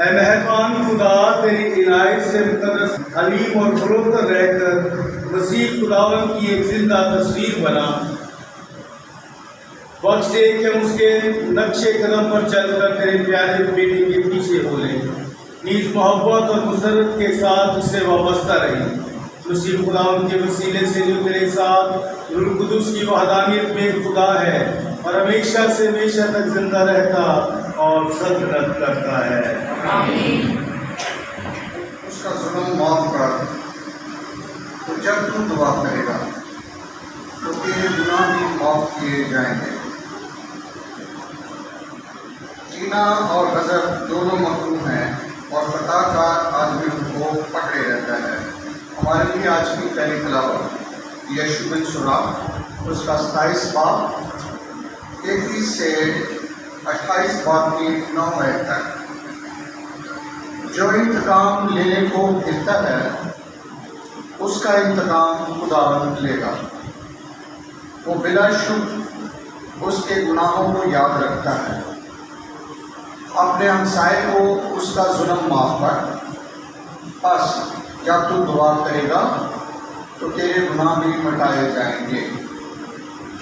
اے مہربان خدا، تیری عنایت سے مقدس حلیم اور فروختہ رہ کر مسیح خداوند کی ایک زندہ تصویر بنا، بخش دے کہ ہم اس کے نقش قدم پر چل کر تیرے پیارے بیٹے کے پیچھے ہو لیں، نیز محبت اور مسرت کے ساتھ اس سے وابستہ رہیں۔ مسیح خداوند کے وسیلے سے جو تیرے ساتھ روح القدس کی وحدانیت میں خدا ہے اور ہمیشہ سے ہمیشہ تک زندہ رہتا اور سلطنت کرتا ہے، آمین۔ اس کا ظلم معاف کر، تو جب تو دعا کرے گا تو تیرے گناہ بھی معاف کیے جائیں گے۔ کینہ اور غضب دونوں مکروہ ہیں اور خطا کار آدمی کو پکڑے رہتا ہے۔ ہمارے لیے آج کی پہلی تلاوت یشوع بن سورہ اس کا 27 باب 31 سے 28 باب کی 9 آیت تک۔ جو انتقام لینے کو پھرتا ہے اس کا انتقام خداوند لے گا، وہ بلا شک اس کے گناہوں کو یاد رکھتا ہے۔ اپنے ہمسائے کو اس کا ظلم معاف کر، بس جب تو دعا کرے گا تو تیرے گناہ بھی مٹائے جائیں گے۔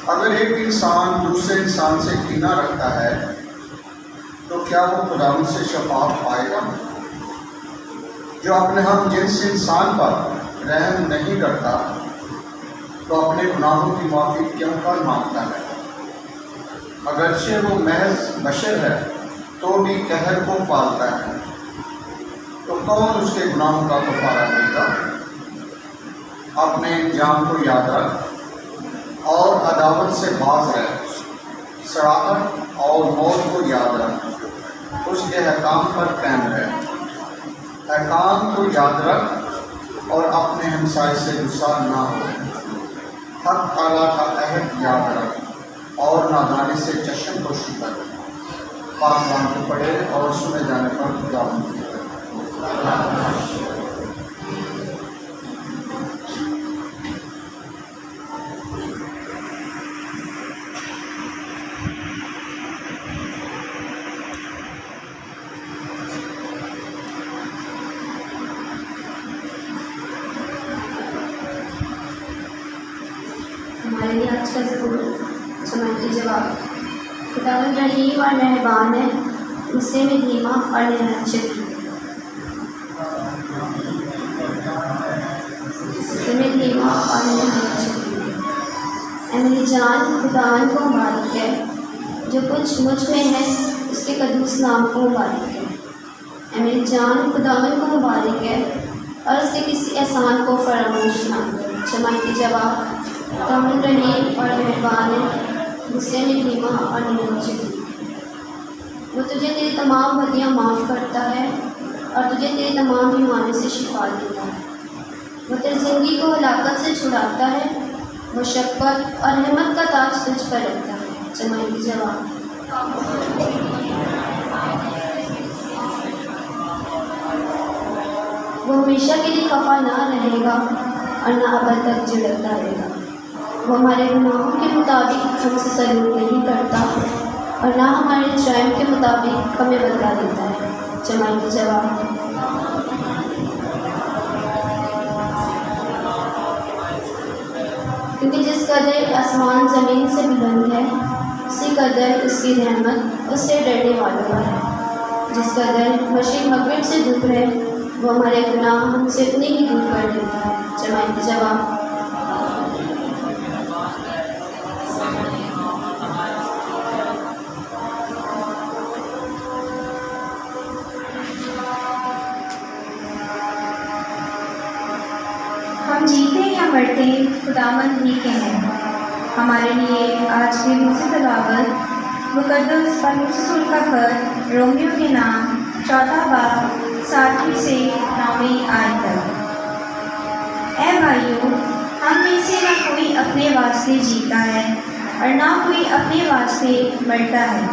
اگر ایک انسان دوسرے انسان سے کینہ رکھتا ہے تو کیا وہ خداوند سے شفاعت پائے گا؟ جو اپنے ہم جنس انسان پر رحم نہیں کرتا تو اپنے گناہوں کی معافی کیوں کر مانگتا ہے؟ اگرچہ وہ محض بشر ہے تو بھی قہر کو پالتا ہے، تو کون اس کے گناہوں کا کفارہ دے گا؟ اپنے انجام کو یاد رکھ، عداوت سے باز رہ، صراحت اور موت کو یاد رکھ، اس کے احکام پر قائم رہ، احکام کو یاد رکھ اور اپنے ہمسائے سے گسار نہ ہو، حق تعالیٰ کا عہد یاد رکھ اور نادانی سے چشم پوشی کر، پاک کلام کو پڑھے اور سنے جانے پر خدا ان کی ہمارے لیے آج کا ضرور سمجھتی جواب خداوند رحیم اور مہربان ہے، غصے میں دھیما اور نہایت شدید، غصے میں دھیما اور نہایت شدید۔ اے میری جان خداوند کو مبارک ہے، جو کچھ مجھ میں ہے اس کے قدوس نام کو مبارک ہے۔ اے میری جان خداوند کو مبارک ہے اور اس کے کسی احسان کو فراموش نہ کرے۔ سمجھتی جواب خداوند رحیم اور مہربان ہے، غصے میں دھیما اور نہایت شدید۔ وہ تجھے تیری تمام بدیاں معاف کرتا ہے اور تجھے تیری تمام بیماریوں سے شفا دیتا ہے۔ وہ تیری زندگی کو ہلاکت سے چھڑاتا ہے، وہ شفقت اور رحمت کا تاج تجھ پر رکھتا ہے۔ سمائی کی جواب وہ ہمیشہ کے لیے خفا نہ رہے گا اور نہ ابد تک جھڑکتا رہے گا۔ وہ ہمارے گناہوں کے مطابق ہم سے سلوک نہیں کرتا اور نہ ہمارے جرائم کے مطابق ہمیں بدلا دیتا ہے۔ جمائی کی جواب کیونکہ جس قدر آسمان زمین سے بلند ہے اسی قدر اس کی رحمت اس سے ڈرنے والوں پر ہے۔ جس قدر مشرق مغرب سے دور ہے وہ ہمارے گناہ ہم سے اتنی ہی دور کر دیتا ہے۔ جمائی کی جواب ہم جیتے یا مرتے خداوند ہی کے ہیں۔ ہمارے لیے آج کی دوسری تلاوت مقدس پولس رسول کا خط رومیو کے نام 14 باب 7 سے 9 آیت تک۔ اے بھائیو، ہم میں سے نہ کوئی اپنے واسطے جیتا ہے اور نہ کوئی اپنے واسطے مرتا ہے،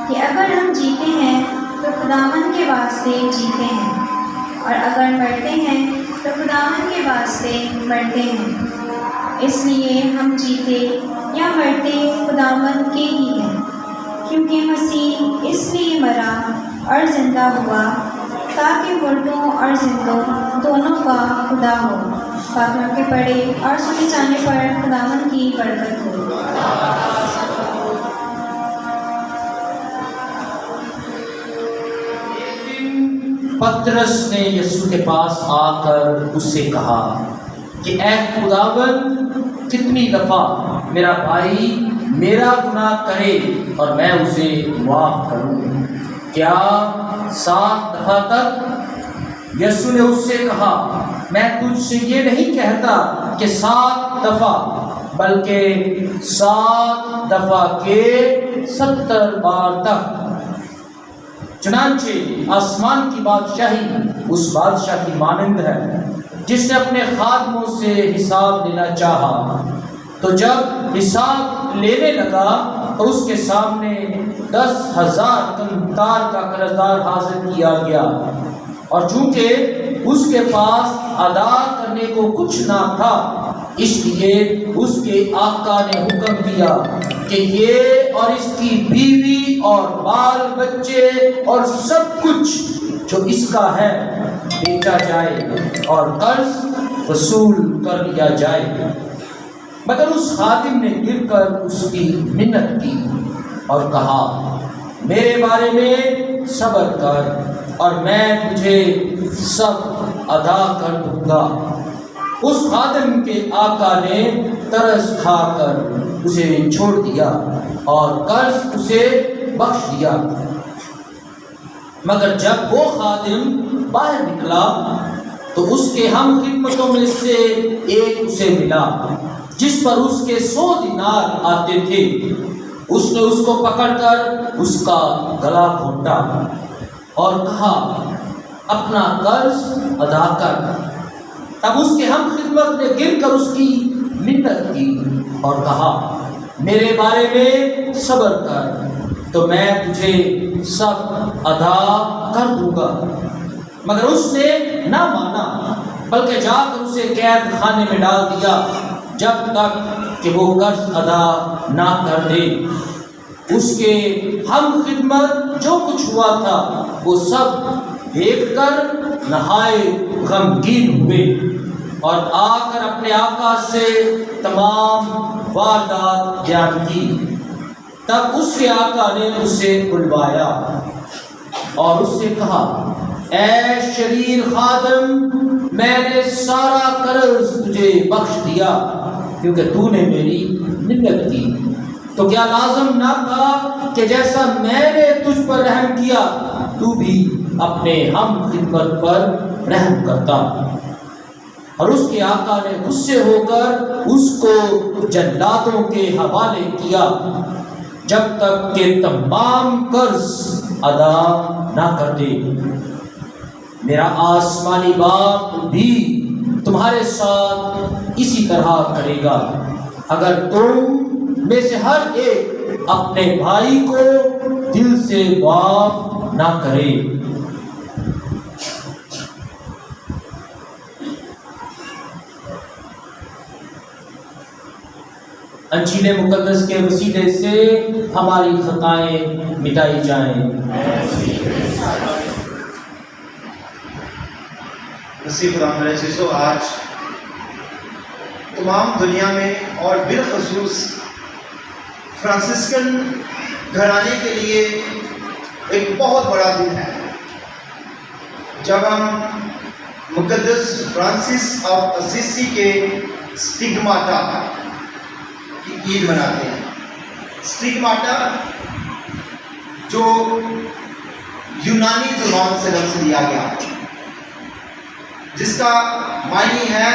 کہ اگر ہم جیتے ہیں تو خداوند کے واسطے جیتے ہیں، اور اگر مرتے ہیں تو خداوند کے واسطے مرتے ہیں۔ اس لیے ہم جیتے یا مرتے خداوند کے ہی ہیں، کیونکہ مسیح اس لیے مرا اور زندہ ہوا تاکہ مردوں اور زندوں دونوں کا خدا ہو۔ پاکلام کے پڑھے اور سنے جانے پر خداوند کی برکت ہو۔ پترس نے یسوع کے پاس آ کر اس سے کہا کہ اے خداوند، کتنی دفعہ میرا بھائی میرا گناہ کرے اور میں اسے معاف کروں؟ کیا 7 دفعہ تک؟ یسوع نے اس سے کہا میں تجھ سے یہ نہیں کہتا کہ 7 دفعہ، بلکہ 7 دفعہ کے 70 بار تک۔ چنانچہ آسمان کی بادشاہی اس بادشاہ کی مانند ہے جس نے اپنے خادموں سے حساب لینا چاہا، تو جب حساب لینے لگا تو اس کے سامنے 10,000 قنطار کا قرضدار حاضر کیا گیا، اور چونکہ اس کے پاس ادا کرنے کو کچھ نہ تھا، اس لیے اس کے آقا نے حکم دیا کہ یہ اور اس کی بیوی اور بال بچے اور سب کچھ جو اس کا ہے بیچا جائے اور قرض وصول کر لیا جائے۔ مگر اس خادم نے گر کر اس کی منت کی اور کہا میرے بارے میں صبر کر اور میں تجھے سب ادا کر دوں گا۔ اس خادم کے آقا نے ترس کھا کر اسے چھوڑ دیا اور قرض اسے بخش دیا۔ مگر جب وہ خادم باہر نکلا تو اس کے ہم خدمتوں میں سے ایک اسے ملا जिस पर उसके 100 दिनार आते थे, उसने उसको पकड़ कर उसका गला घोंटा और कहा, अपना कर्ज अदा कर। तब उसके हम खिदमत ने गिर कर उसकी मिन्नत की और कहा, मेरे बारे में सब्र कर, तो मैं तुझे सब अदा कर दूंगा। मगर उसने न माना, बल्कि जाकर उसे कैद खाने में डाल दिया, जब तक कि वो कर्ज अदा ना कर दे। उसके हम खिदमत जो कुछ हुआ था वो सब देख कर नहाए गमगीन हुए और आकर अपने आका से तमाम वारदात बयान की। तब उसके आका ने उसे बुलवाया और उससे कहा, ऐ शरीर खादम, मैंने सारा कर्ज तुझे बख्श दिया क्योंकि तूने मेरी मिन्नत की। तो क्या लाजम ना था कि जैसा मैंने तुझ पर रहम किया तू भी अपने हम खिदमत पर रहम करता। और उसके आका ने गुस्से होकर उसको जल्लादों के हवाले किया जब तक कि तमाम कर्ज अदा ना कर दे। मेरा आसमानी बाप भी तुम्हारे साथ इसी तरह करेगा अगर तुम में से हर एक अपने भाई को दिल से माफ ना करे। अंजील मुकद्दस के वसीले से हमारी खताएं मिटाई जाएं। आज तमाम दुनिया में और बिलखसूस फ्रांसिस्कन घराने के लिए एक बहुत बड़ा दिन है जब हम मुकद्दस फ्रांसिस ऑफ असीसी के स्टिग्माटा की ईद मनाते हैं। स्टिग्माटा जो यूनानी ज़ुबान से लफ्ज़ लिया गया जिसका मायने है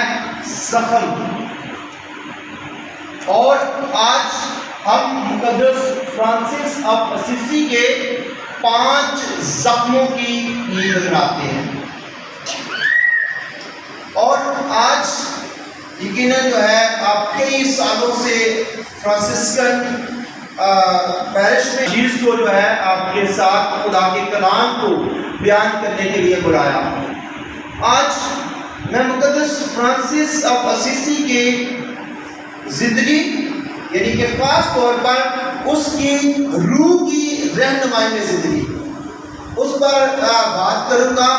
ज़ख्म, और आज हम मुकद्दस फ्रांसिस ऑफ असीसी के 5 ज़ख्मों की ईद मनाते हैं। और आज यकीनन जो है आप कई सालों से फ्रांसिस्कन पैरिश में चीज़ को जो है आपके साथ खुदा के कलाम को बयान करने के लिए बुलाया। आज मैं मुकद्दस फ्रांसिस ऑफ असीसी के ज़िंदगी यानी कि खास तौर पर उसकी रूह की रहनुमाई में ज़िंदगी उस पर बात करूँगा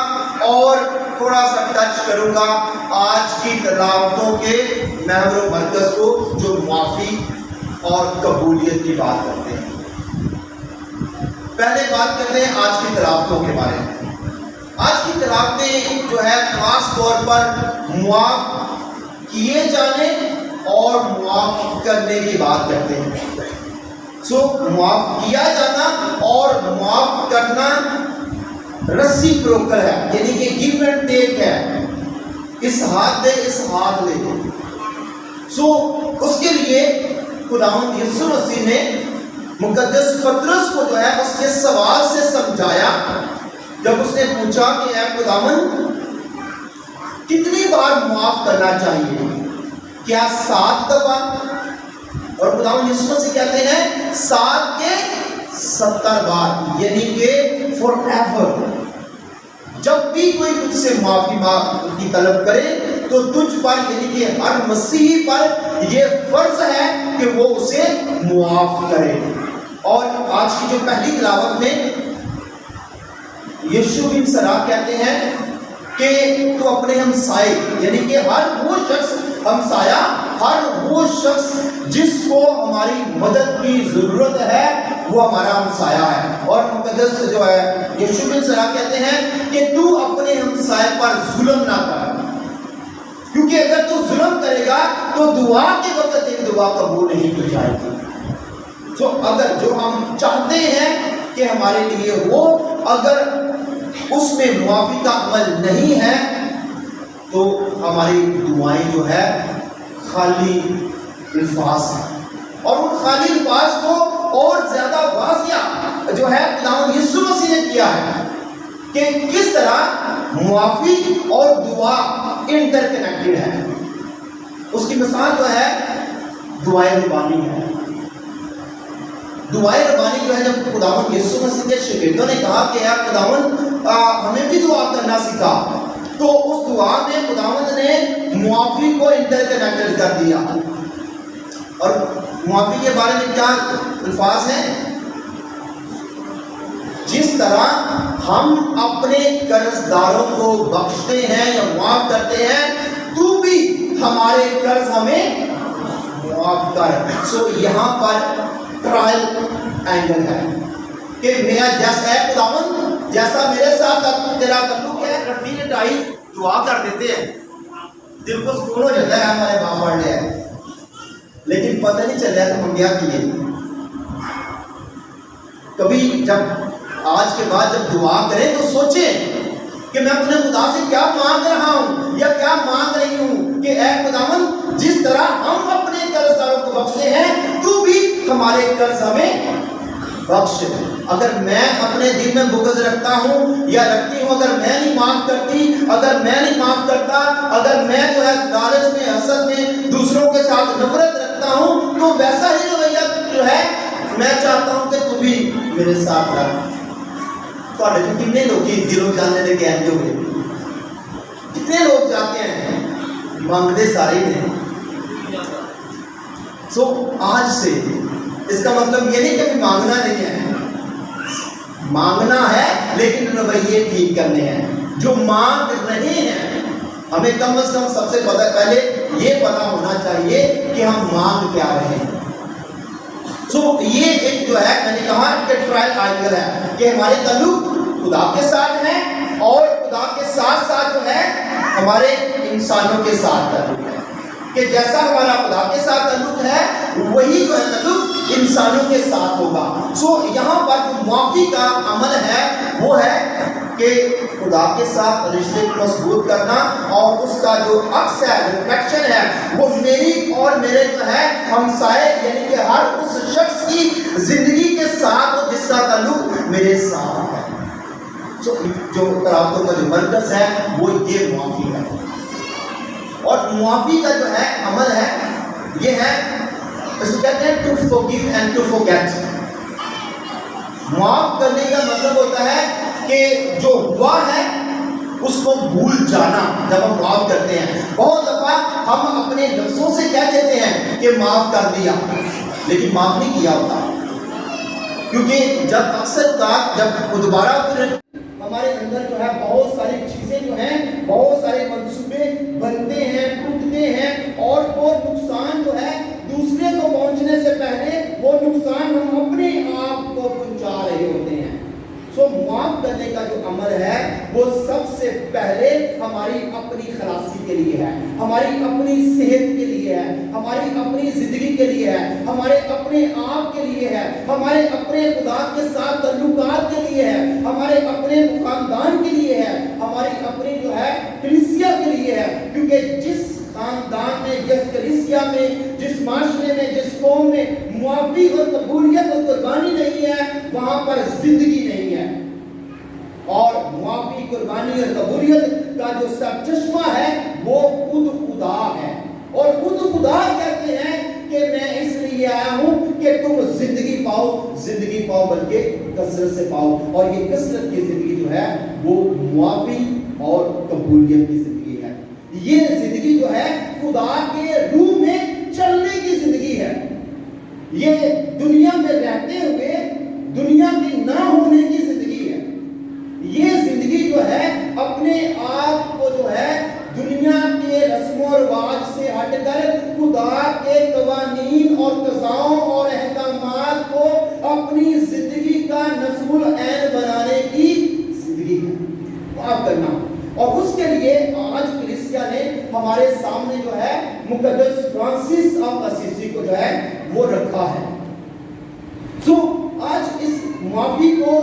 और थोड़ा सा टच करूँगा आज की तलावतों के महवर मरकज़ को जो मुआफ़ी और कबूलियत की बात करते हैं। पहले बात करते हैं आज की तलावतों के बारे में। आज की तलावतें जो है ख़ास तौर पर मुआफ़ किए जाने और मुआफ़ करने की बात करते हैं। मुआफ़ किया जाना और मुआफ़ करना रेसिप्रोकल है, यानी कि गिव एंड टेक है, इस हाथ दे इस हाथ ले। उसके लिए खुदावंद यीशु मसीह ने मुकद्दस पतरस को जो है उसके सवाल से समझाया जब उसने पूछा कि ऐ खुदावंद कितनी बार मुआफ़ करना चाहिए, क्या 7 दफ़ा? और खुदावंद यीशु मसीह कहते हैं 7 के 70 बार, यानी कि फॉरएवर। जब भी कोई तुझसे माफ़ी की तलब करे तो तुझ पर यानी कि हर मसीही पर यह फ़र्ज़ है कि वो उसे मुआफ़ करे। और आज की जो पहली तिलावत में यीशु बिन सरा कहते हैं कि तो अपने हमसाए यानी कि हर वो शख्स हमसाया, हर वो शख्स जिसको हमारी मदद की ज़रूरत है वो हमारा हमसाया है। और मुकद्दस जो है यीशु बिन सरा कहते हैं कि तू अपने हमसाए पर जुल्म ना कर, क्योंकि अगर तू जुल्म करेगा तो दुआ के वक्त तेरी दुआ कबूल नहीं हो जाएगी। अगर जो हम चाहते हैं कि हमारे लिए हो, अगर उसमें मुआफ़ी का अमल नहीं है तो हमारी दुआएं जो है खाली الفاظ ہیں، اور ان خالی الفاظ کو اور زیادہ واضح جو ہے خداوند یسوع مسیح نے کیا ہے کہ کس طرح معافی اور دعا انٹر کنیکٹڈ ہے۔ اس کی مثال جو ہے دعائے ربانی ہے۔ دعائے ربانی جو ہے جب خداوند یسوع مسیح کے شاگردوں نے کہا کہ اے خداوند ہمیں بھی دعا کرنا سکھا، تو اس دعا میں خداوند نے معافی کو انٹر کنیکٹڈ کر دیا۔ اور معافی کے بارے میں کیا الفاظ ہیں؟ جس طرح ہم اپنے قرض داروں کو بخشتے ہیں یا معاف کرتے ہیں، تو بھی ہمارے قرض ہمیں معاف کر۔ سو یہاں پر ٹرائل اینگل ہے کہ میرا جیسا ہے خداوند، جیسا میرے ساتھ تیرا تعلق ہے، رٹی رٹائی دعا کر دیتے ہیں، دل کو سکون ہو جاتا ہے ہمارے باپ پڑھ لیا ہے، لیکن پتہ نہیں چل رہا تو ہم کیا کیے۔ کبھی جب آج کے بعد جب دعا کریں تو سوچیں کہ میں اپنے خدا سے کیا مانگ رہا ہوں یا کیا مانگ رہی ہوں کہ اے خداوند جس طرح ہم اپنے قرض داروں کو بخشتے ہیں، تو بھی ہمارے قرض ہمیں بخش۔ اگر میں اپنے دل میں بغض رکھتا ہوں یا رکھتی ہوں، اگر میں نہیں معاف کرتی، اگر میں نہیں معاف کرتا، اگر میں جو ہے لالچ میں حسد میں دوسروں کے ساتھ نفرت رکھتا ہوں، تو ویسا ہی رویہ جو ہے میں چاہتا ہوں کہ تو بھی میرے ساتھ رکھ۔ تھوڑے جو کتنے لوگ دلوں جانے لے کے آئے ہوئے، کتنے لوگ چاہتے ہیں مانگتے سارے ہیں۔ سو آج سے اس کا مطلب یہ نہیں کہ مانگنا نہیں ہے، مانگنا ہے لیکن رویے ٹھیک کرنے ہیں۔ جو مانگ رہے ہیں ہمیں کم از کم سب سے پہلے یہ پتا ہونا چاہیے کہ ہم مانگ کیا رہے ہیں۔ سو یہ ایک جو ہے میں نے کہا کہ ٹرائل اینگل ہے کہ ہمارے تعلق خدا کے ساتھ ہے اور خدا کے ساتھ ساتھ جو ہے ہمارے انسانوں کے ساتھ تعلق ہے، کہ جیسا ہمارا خدا کے ساتھ تعلق ہے وہی جو ہے تعلق انسانوں کے ساتھ ہوگا۔ سو یہاں پر جو معافی کا عمل ہے وہ ہے کہ خدا کے ساتھ رشتے کو مضبوط کرنا، اور اس کا جو عکس ہے، ریفلیکشن ہے، وہ میری اور میرے جو ہے ہمسائے یعنی کہ ہر اس شخص کی زندگی کے ساتھ ہو جس کا تعلق میرے ساتھ ہے۔ سو جو ترابطوں کا جو مرکز ہے وہ یہ معافی ہے، اور معافی کا جو ہے عمل ہے یہ ہے اس کو کہتے ہیں to forgive and to forget. معاف کرنے کا مطلب ہوتا ہے کہ جو ہوا ہے اس کو بھول جانا۔ جب ہم معاف کرتے ہیں، بہت دفعہ ہم اپنے لفظوں سے کہہ دیتے ہیں کہ معاف کر دیا، لیکن معاف نہیں کیا ہوتا، کیونکہ جب اکثر جب دوبارہ ہمارے اندر جو ہے بہت ساری چیزیں جو ہیں، بہت سارے منصوبے بنتے ہیں، ٹوٹتے ہیں، اور وہ نقصان جو ہے دوسرے کو پہنچنے سے پہلے وہ نقصان ہم اپنے آپ کو پہنچا رہے ہوتے ہیں۔ سو معاف کرنے کا جو عمل ہے وہ سب سے پہلے ہماری اپنی خلاصی کے لیے ہے، ہماری اپنی صحت کے لیے ہے، ہماری اپنی زندگی کے لیے ہے، ہمارے اپنے آپ کے لیے ہے، ہمارے اپنے خدا کے ساتھ تعلقات کے لیے ہے، ہمارے اپنے خاندان کے لیے ہے، ہماری اپنی جو ہے کلیسیا کے لیے ہے۔ کیونکہ جس خاندان میں، جس کلیسیا میں، جس معاشرے میں، جس قوم میں معافی اور قبولیت اور قربانی نہیں ہے، وہاں پر زندگی نہیں ہے۔ اور معافی، قربانی اور قبولیت کا جو سرچشمہ ہے وہ خود خدا ہے، اور خود خدا کہتے ہیں کہ میں اس لیے آیا ہوں کہ تم زندگی پاؤ بلکہ کثرت سے پاؤ، اور یہ کثرت کی زندگی جو ہے وہ معافی اور قبولیت کی زندگی ہے۔ یہ زندگی جو ہے خدا کے روح میں چلنے کی زندگی ہے، یہ دنیا میں رہتے ہوئے دنیا کی نہ ہونے کی زندگی ہے۔ یہ زندگی جو ہے اپنے آپ کو جو ہے دنیا کے رسم و رواج سے ہٹ کر خدا کے قوانین اور قضاؤں اور احکامات کو اپنی زندگی کا نصب العین بنانے کی زندگی ہے، معاف کرنا۔ اور اس کے لیے آج کلیسیا نے ہمارے سامنے جو ہے مقدس فرانسس آف اسیسی کو جو ہے وہ رکھا ہے۔ سو آج اس معافی کو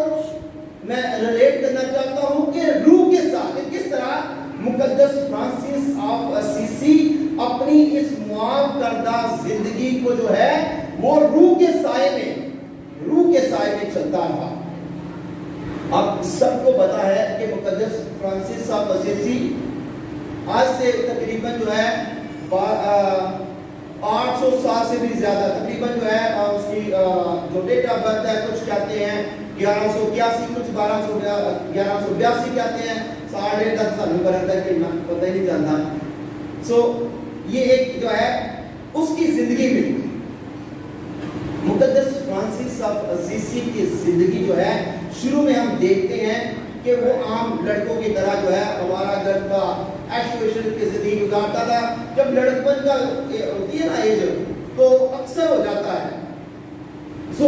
میں ریلیٹ کرنا چاہتا ہوں کہ روح کے ساتھ کس طرح مقدس فرانسس آف اسیسی اپنے اپنی اس معاف کردہ زندگی کو جو ہے وہ روح کے سائے میں چلتا رہا۔ آپ سب کو پتا ہے کہ مقدس فرانسس صاحب اسیسی آج سے تقریباً جو ہے 800 سال سے بھی زیادہ، تقریباً جو ہے اس کی جو ڈیٹ آف برتھ ہے کچھ کہتے ہیں 1181، کچھ 1182 کہتے ہیں، 10.5 سال میں برتھ ہے کہ پتہ ہی نہیں چلتا۔ سو یہ ایک جو ہے اس کی زندگی میں مقدس فرانسس صاحب اسیسی کی زندگی جو ہے شروع میں ہم دیکھتے ہیں کہ وہ عام لڑکوں کی طرح جو ہے ہمارا گھر کا ایشویشن کی زندگی گزارتا تھا۔ جب لڑکپن کا ہوتی ہے نا ایج تو اکثر ہو جاتا ہے۔ سو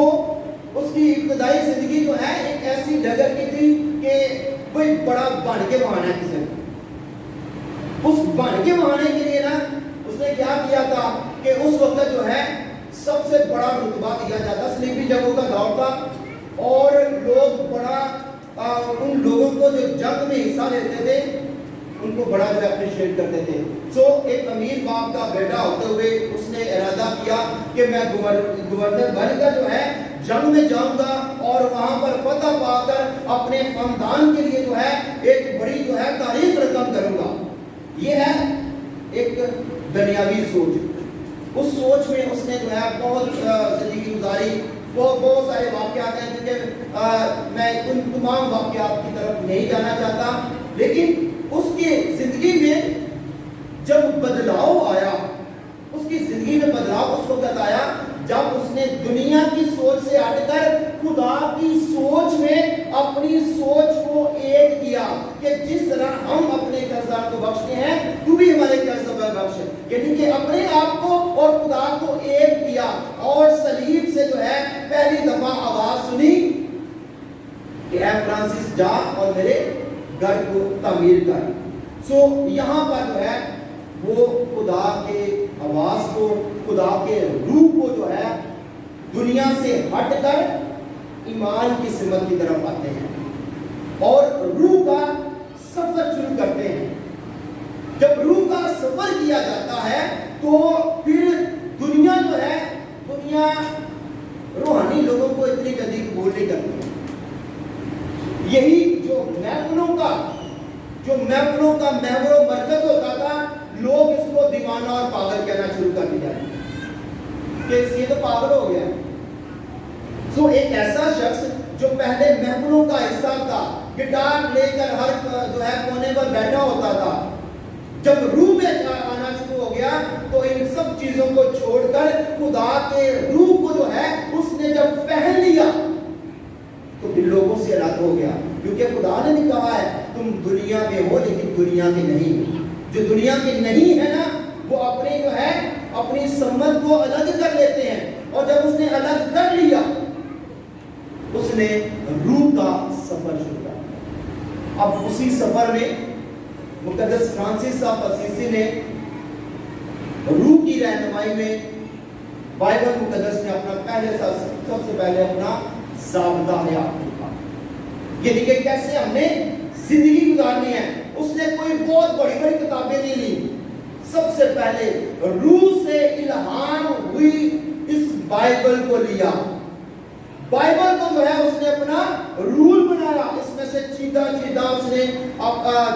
اس کی ابتدائی زندگی جو ہے ایک ایسی ڈگر کی تھی کہ کوئی بڑا بن کے بہانا ہے کسی کو، اس بن کے بہانے کے لیے نا اس نے کیا کیا تھا کہ اس وقت جو ہے سب سے بڑا رتبہ دیا جاتا، سلیپی جگہوں کا دور تھا اور لوگ بڑا ان لوگوں کو جو جنگ میں حصہ لیتے تھے ان کو بڑا جو اپریشیٹ کرتے تھے۔ سو ایک امیر باپ کا بیٹا ہوتے ہوئے اس نے ارادہ کیا کہ میں گورنر بن کر جو ہے جنگ میں جاؤں گا اور وہاں پر فتح پا کر اپنے خاندان کے لیے جو ہے ایک بڑی جو ہے تاریخ رقم کروں گا۔ یہ ہے ایک دنیاوی سوچ۔ اس سوچ میں اس نے جو ہے بہت زندگی گزاری، بہت سارے واقعات ہیں کیونکہ میں ان تمام واقعات کی طرف نہیں جانا چاہتا، لیکن اس کی زندگی میں جب بدلاؤ آیا، اس کی زندگی میں بدلاؤ اس وقت آیا جب اس نے دنیا کی سوچ سے ہٹ کر خدا کی سوچ میں اپنی سوچ کو ایک کیا کہ جس طرح ہم اپنے قرضدار کو بخشتے ہیں تو بھی ہمارے قرضدار بخش، یعنی کہ اپنے آپ کو اور خدا کو ایک کیا اور صلیب سے جو ہے پہلی دفعہ آواز سنی کہ اے فرانسس جا اور میرے گھر کو تعمیر کر۔ سو یہاں پر جو ہے وہ خدا کے آواز کو، خدا کے روح کو جو ہے دنیا سے ہٹ کر ایمان کی سمت کی طرف آتے ہیں اور روح کا سفر شروع کرتے ہیں۔ جب روح کا سفر کیا جاتا ہے تو پھر دنیا جو ہے، دنیا روحانی لوگوں کو اتنی جلدی قبول نہیں کرتی۔ یہی جو محفلوں کا محور و مرکز ہوتا تھا، لوگ اس کو دیوانہ اور پاگل کہنا شروع کر دیا کہ یہ تو پاگل ہو گیا۔ سو ایک ایسا شخص جو پہلے محفلوں کا حصہ تھا، گٹار لے کر ہر جو ہے کونے پر بیٹھا ہوتا تھا، جب روح میں آنا شروع ہو گیا تو ان سب چیزوں کو چھوڑ کر خدا کے روح کو جو ہے اس نے جب پہن لیا تو پھر لوگوں سے الگ ہو گیا، کیونکہ خدا نے بھی کہا ہے تم دنیا میں ہو لیکن دنیا کے نہیں۔ جو دنیا کے نہیں ہے نا وہ اپنے جو ہے اپنی سمت کو الگ کر لیتے ہیں، اور جب اس نے الگ کر لیا اس نے روح کا سفر شروع کیا۔ اب اسی سفر میں مقدس فرانسس صاحب اسیسی نے روح کی رہنمائی میں بائبل مقدس میں اپنا سب سے پہلے اپنا ضابطہ حیات لکھا، یعنی کہ کیسے ہم نے زندگی گزارنی ہے۔ اس نے کوئی بہت بڑی کتابیں نہیں لی، سب سے پہلے روح سے الہام ہوئی اس بائبل کو لیا، بائبل کو جو ہے اس نے اپنا رول بنایا، اس میں سے چیدہ اس نے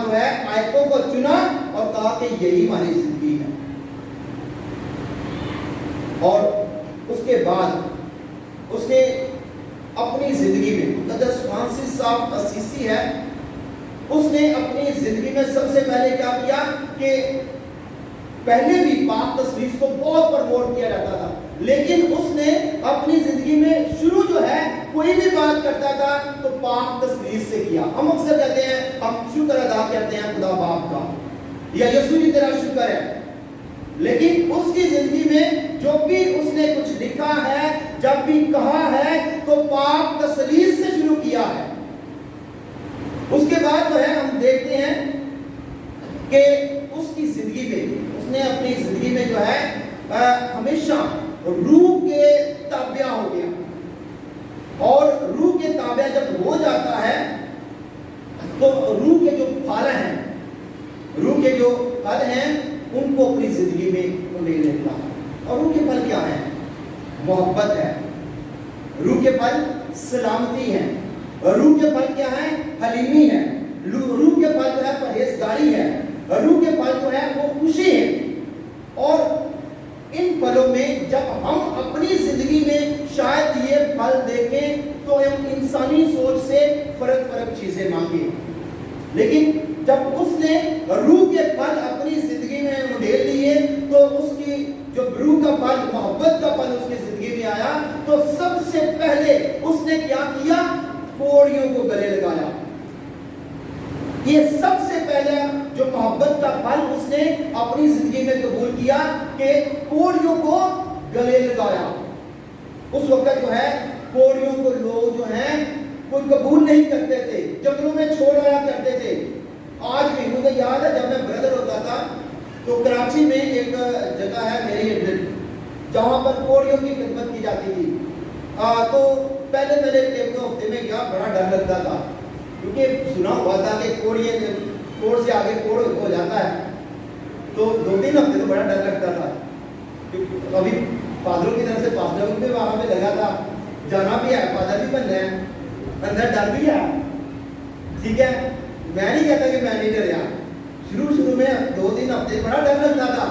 جو ہے آیتوں کو چنا اور کہا کہ یہی ہماری زندگی ہے۔ اور اس کے بعد اس نے اپنی زندگی میں، مقدس فرانسس صاحب اسیسی ہے، اس نے اپنی زندگی میں سب سے پہلے کیا کیا کہ پہلے بھی پاک تصویر کو بہت پروموٹ کیا جاتا تھا، لیکن اس نے اپنی زندگی میں شروع جو ہے کوئی بھی بات کرتا تھا تو پاک تصویر سے کیا۔ ہم اکثر کہتے ہیں ہم شکر ادا کرتے ہیں خدا باپ کا یا یسوع کی طرح شکر ہے، لیکن اس کی زندگی میں جو بھی اس نے کچھ لکھا ہے، جب بھی کہا ہے تو پاک تصویر سے شروع کیا ہے۔ اس کے بعد جو ہے ہم دیکھتے ہیں کہ اس کی زندگی میں، اس نے اپنی زندگی میں جو ہے ہمیشہ روح کے تابع ہو گیا، اور روح کے تابع جب ہو جاتا ہے تو روح کے جو پھل ہیں ان کو اپنی जिंदगी में वो नहीं रहता। और रूह के फल क्या है? मोहब्बत है, रूह के फल सलामती है, और रूह के फल क्या है? हलीमी है, रूह के फल जो है परहेजगारी है, और रूह के फल जो है वो खुशी है। और इन फलों में जब हम अपनी जिंदगी में शायद ये फल देखें तो हम इंसानी सोच से फर्क चीजें मांगे, लेकिन जब उसने रूह के फल अपनी जिंदगी में उड़ेल लिए तो उसकी जो रूह का फल, मोहब्बत का फल उसकी जिंदगी में आया, तो सबसे पहले उसने क्या किया? कोड़ियों को गले लगाया। ये सबसे पहले जो मोहब्बत का फल उसने अपनी जिंदगी में कबूल किया कि कोड़ियों को गले लगाया। उस वक्त जो है कोड़ियों को लोग जो हैं कोई कबूल नहीं करते थे, जंगलों में छोड़ आया करते थे। आज भी मुझे याद है जब मैं ब्रदर होता था तो कराची में एक जगह है मेरी जहाँ पर कोड़ियों की खिदमत की जाती थी। तो पहले एक दो हफ्ते में गया, बड़ा डर लगता था क्योंकि सुना हुआ था कि कोड़ से आगे कोड़ हो जाता है, तो 2-3 हफ्ते तो बड़ा डर लगता था। अभी फादरों की तरफ से पास्टर भी वहाँ पे लगा था, जाना भी है, फादर भी बन रहे हैं, अंदर डर भी है। ठीक है, मैं नहीं कहता कि मैं नहीं डरा, शुरू में 2-3 हफ्ते बड़ा डर लगता था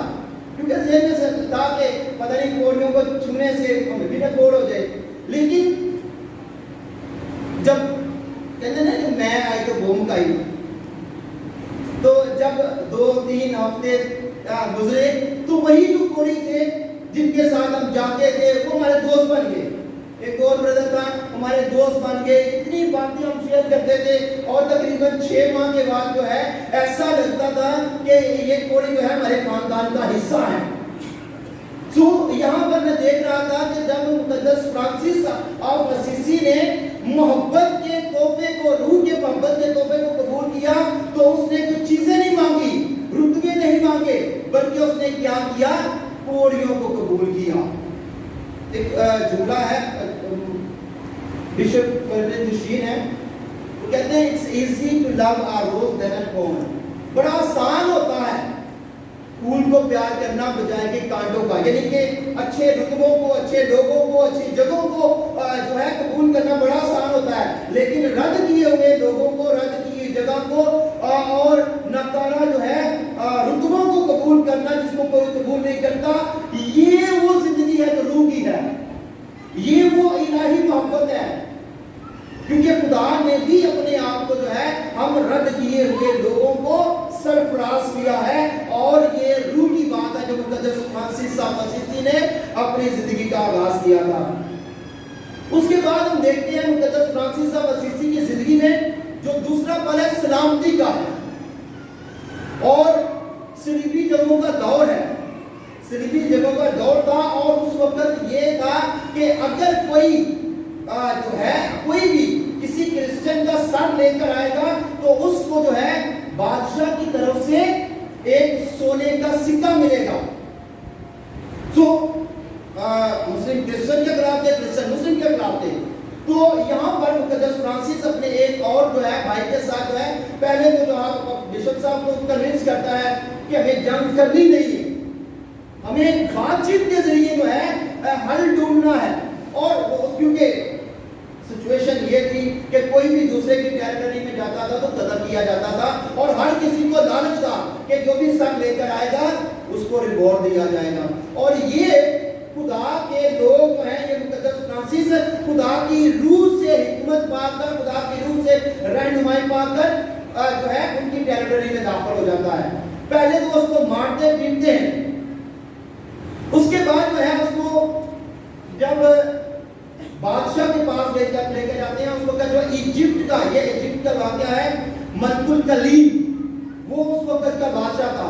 क्योंकि जेल में से था कि पता नहीं कोड़ियों को छूने से हमें भी ना कोड़ हो जाए। लेकिन जब कहते ना कि मैं आई तो बूम का ही, तो जब 2-3 हफ्ते गुजरे तो वही जो कोड़ी थे जिनके साथ हम जाते थे वो हमारे दोस्त बन गए। एक और ब्रदर था, हमारे दोस्त बन गए, इतनी बातें हम शेयर करते थे और तकरीबन 6 माह के बाद जो है ऐसा लगता था कि ये कोड़ी जो है हमारे खानदान का हिस्सा है। तो यहाँ पर मैं देख रहा था कि जब मुक़द्दस फ्रांसिस ऑफ असीसी ने मोहब्बत के तोहफे को, रूह के मोहब्बत के तोहफे को कबूल किया तो उसने कुछ चीजें नहीं मांगी, रुतबे नहीं मांगे, बल्कि उसने क्या किया? कोड़ियों को कबूल किया। एक जुमला है, बिशप फर्डिनेंड है, वो कहते हैं it's easy to love a rose than a thorn. बड़ा आसान होता है फूल को प्यार करना बजाय के कांटों का, यानी कि अच्छे रुतबों को, अच्छे लोगों को, अच्छी जगहों को जो है कबूल करना बड़ा आसान होता है, लेकिन रद्द किए हुए लोगों को, रद्द की जगह को और नकारा जो है रुतबों को कबूल करना जिसको कोई कबूल नहीं करता, ये वो जिंदगी है जो रूह की है, ये वो इलाही मोहब्बत है। क्योंकि खुदा ने भी अपने आप को जो है हम रद्द किए हुए लोगों को सरफराज किया है, और ये रूह की बात है जो मुक़द्दस फ्रांसिस ऑफ असीसी ने अपनी जिंदगी का आगाज किया था। उसके बाद हम देखते हैं मुक़द्दस फ्रांसिस ऑफ असीसी की जिंदगी में जो दूसरा पल है सलामती का है, और सलीबी जंगों का दौर है। सलीबी जंगों का दौर था और उस वक्त ये था कि अगर कोई जो है कोई भी किसी क्रिश्चियन का सर लेकर आएगा तो उसको जो है बादशाह की तरफ से एक सोने का सिक्का मिलेगा। तो मुस्लिम क्रिश्चियन के खिलाफ थे, क्रिश्चियन मुस्लिम के खिलाफ थे। तो यहाँ पर मुक़द्दस फ्रांसिस अपने एक और जो है भाई के साथ जो है पहले तो जो आप बिशप साहब को कन्विंस करता है कि हमें जंग करनी नहीं है, हमें बातचीत के जरिए जो है हल ढूंढना है। और क्योंकि सिचुएशन ये थी कि कोई भी दूसरे की टेरिटरी में जाता था तो कत्ल किया जाता था, और हर किसी को लालच था कि जो भी सर लेकर आएगा उसको रिवॉर्ड दिया जाएगा। और ये खुदा के लोग जो हैं, ये मुक़द्दस फ्रांसिस खुदा की रूह से हिकमत पाकर, खुदा की रूह से रहनुमाई पाकर जो है उनकी टेरिटरी में दाखिल हो जाता है। पहले तो उसको मारते पीटते हैं, उसके बाद जो है उसको जब बादशाह के पास लेकर जाते हैं, उसको जो इजिप्ट का, ये इजिप्ट का वाक़या है, मलकुल कलीम, वो उस वक्त का बादशाह था,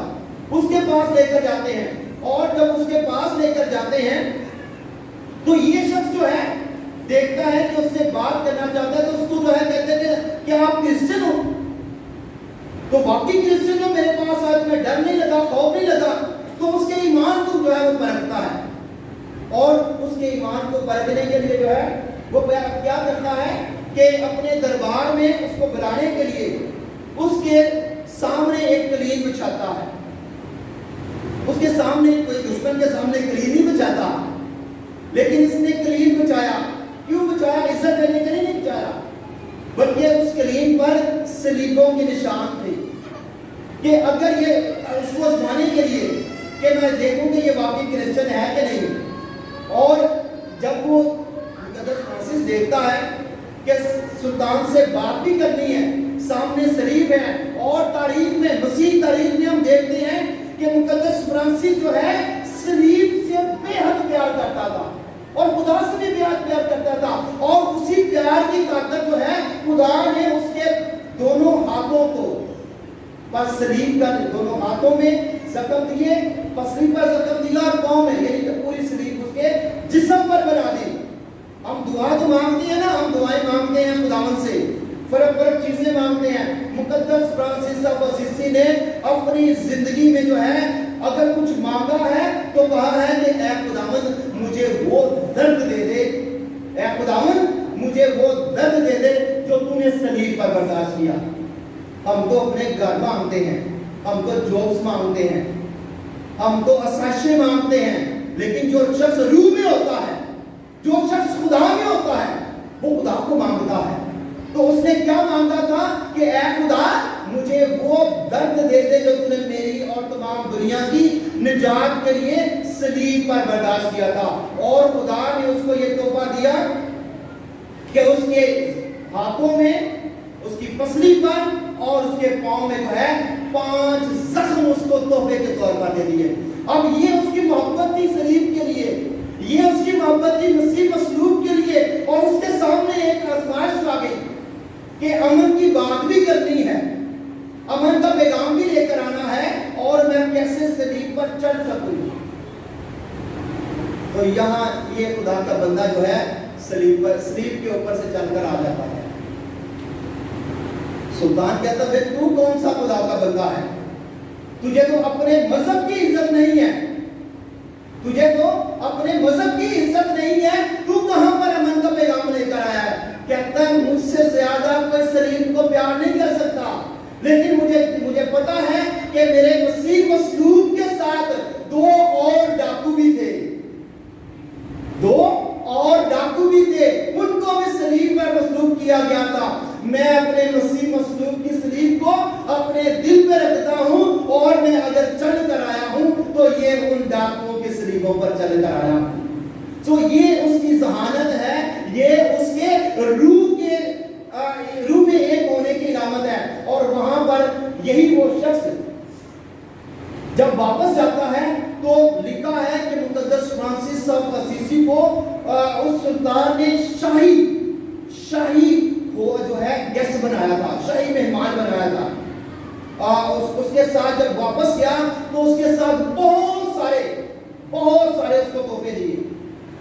उसके पास लेकर जाते हैं। और जब उसके पास लेकर जाते हैं तो ये शख्स जो है देखता है कि उससे बात करना चाहता है, तो उसको जो है कहते हैं क्या आप क्रिश्चियन हो? तो वाकई क्रिश्चियन हो, मेरे पास आज में डर नहीं लगा, खौफ नहीं लगा। तो उसके ईमान को जो है वो परखता है, और उसके ईमान को परखने के लिए जो है वो क्या करता है कि अपने दरबार में उसको बुलाने के लिए उसके सामने एक कलीन बिछाता है। اس کے سامنے کوئی دشمن کے سامنے کلین نہیں بچاتا، لیکن اس نے کلین بچایا. کیوں بچایا؟ عزت دینے کے لیے نہیں بچایا، بلکہ اس کلین پر صلیبوں کے نشان تھے کہ اگر یہ اس کو آزمانے کے لیے کہ میں دیکھوں کہ یہ واقعی کرسچن ہے کہ نہیں. اور جب وہ مقدس فرانسس دیکھتا ہے کہ سلطان سے بات بھی کرنی ہے، سامنے صلیب ہے، اور تاریخ میں مسیح تاریخ میں ہم دیکھتے ہیں کہ مقدس فرانسس جو ہے صلیب سے بے حد پیار کرتا تھا اور خدا سے بھی پیار کرتا تھا، اور اسی پیار کی طاقت جو ہے خدا نے اس کے دونوں ہاتھوں کو بس صلیب کا دونوں ہاتھوں میں زخم دیے، پسلی پر زخم دیا اور پاؤں میں، یعنی کہ پوری صلیب اس کے جسم پر بنا دی. ہم دعا تو مانگتے ہیں نا، ہم دعائیں مانگتے ہیں خداوند سے، فرق چیزیں مانگتے ہیں. مقدس فرانسس آف اسیسی نے اپنی زندگی میں جو ہے اگر کچھ مانگا ہے تو کہا ہے کہ اے خداوند مجھے وہ درد دے دے، اے خداوند مجھے وہ درد دے دے جو تو نے صلیب پر برداشت کیا. ہم تو اپنے گھر مانگتے ہیں، ہم تو جابس مانگتے ہیں، ہم تو آسائشیں مانگتے ہیں، لیکن جو شخص روح میں ہوتا ہے، جو شخص خدا میں ہوتا ہے، وہ خدا کو مانگتا ہے. تو اس نے کیا مانگا تھا کہ اے خدا مجھے وہ درد دے دے جو تو نے میری اور تمام دنیا کی نجات کے لیے صلیب پر برداشت کیا تھا. اور خدا نے اس کو یہ تحفہ دیا کہ اس کے ہاتھوں میں، اس کی پسلی پر اور اس کے پاؤں میں جو ہے 5 زخم اس کو تحفے کے طور پر دے دیے. اب یہ اس کی محبت تھی صلیب کے لیے، یہ اس کی محبت تھی مسیح مصلوب کے لیے. اور اس کے سامنے ایک آزمائش آ گئی کہ امن کی بات بھی کرنی ہے، امن کا پیغام بھی لے کر آنا ہے، اور میں کیسے صلیب پر چڑھ سکوں. تو یہاں یہ خدا کا بندہ جو ہے صلیب کے اوپر سے چل کر آ جاتا ہے. سلطان کہتا ہے تو کون سا خدا کا بندہ ہے؟ تجھے تو اپنے مذہب کی عزت نہیں ہے، تجھے تو اپنے مذہب کی عزت نہیں ہے، تو کہاں پر امن کا پیغام لے کر آیا ہے؟ کہتا ہے مجھ سے زیادہ کوئی صلیب کو پیار نہیں کر سکتا، لیکن مجھے پتا ہے کہ میرے مسیح مصلوب کے ساتھ 2 اور ڈاکو بھی تھے، 2 اور ڈاکو بھی تھے، ان کو بھی صلیب پر مصلوب کیا گیا تھا. میں اپنے مسیح مصلوب کی صلیب کو اپنے دل پہ رکھتا ہوں، اور میں اگر چڑھ کر آیا ہوں تو یہ ان ڈاکوؤں کی صلیبوں پر چل کر آیا ہوں. تو یہ اس کی ذہانت ہے، یہ اس کے روح میں ایک ہونے کی علامت ہے. اور وہاں پر یہی وہ شخص جب واپس جاتا ہے تو لکھا ہے کہ مقدس فرانسس آف اسیسی کو اس سلطان نے شاہی وہ جو ہے گیسٹ بنایا تھا، شاہی مہمان بنایا تھا. اس کے ساتھ جب واپس گیا تو اس کے ساتھ بہت سارے اس کو تحفے دیے،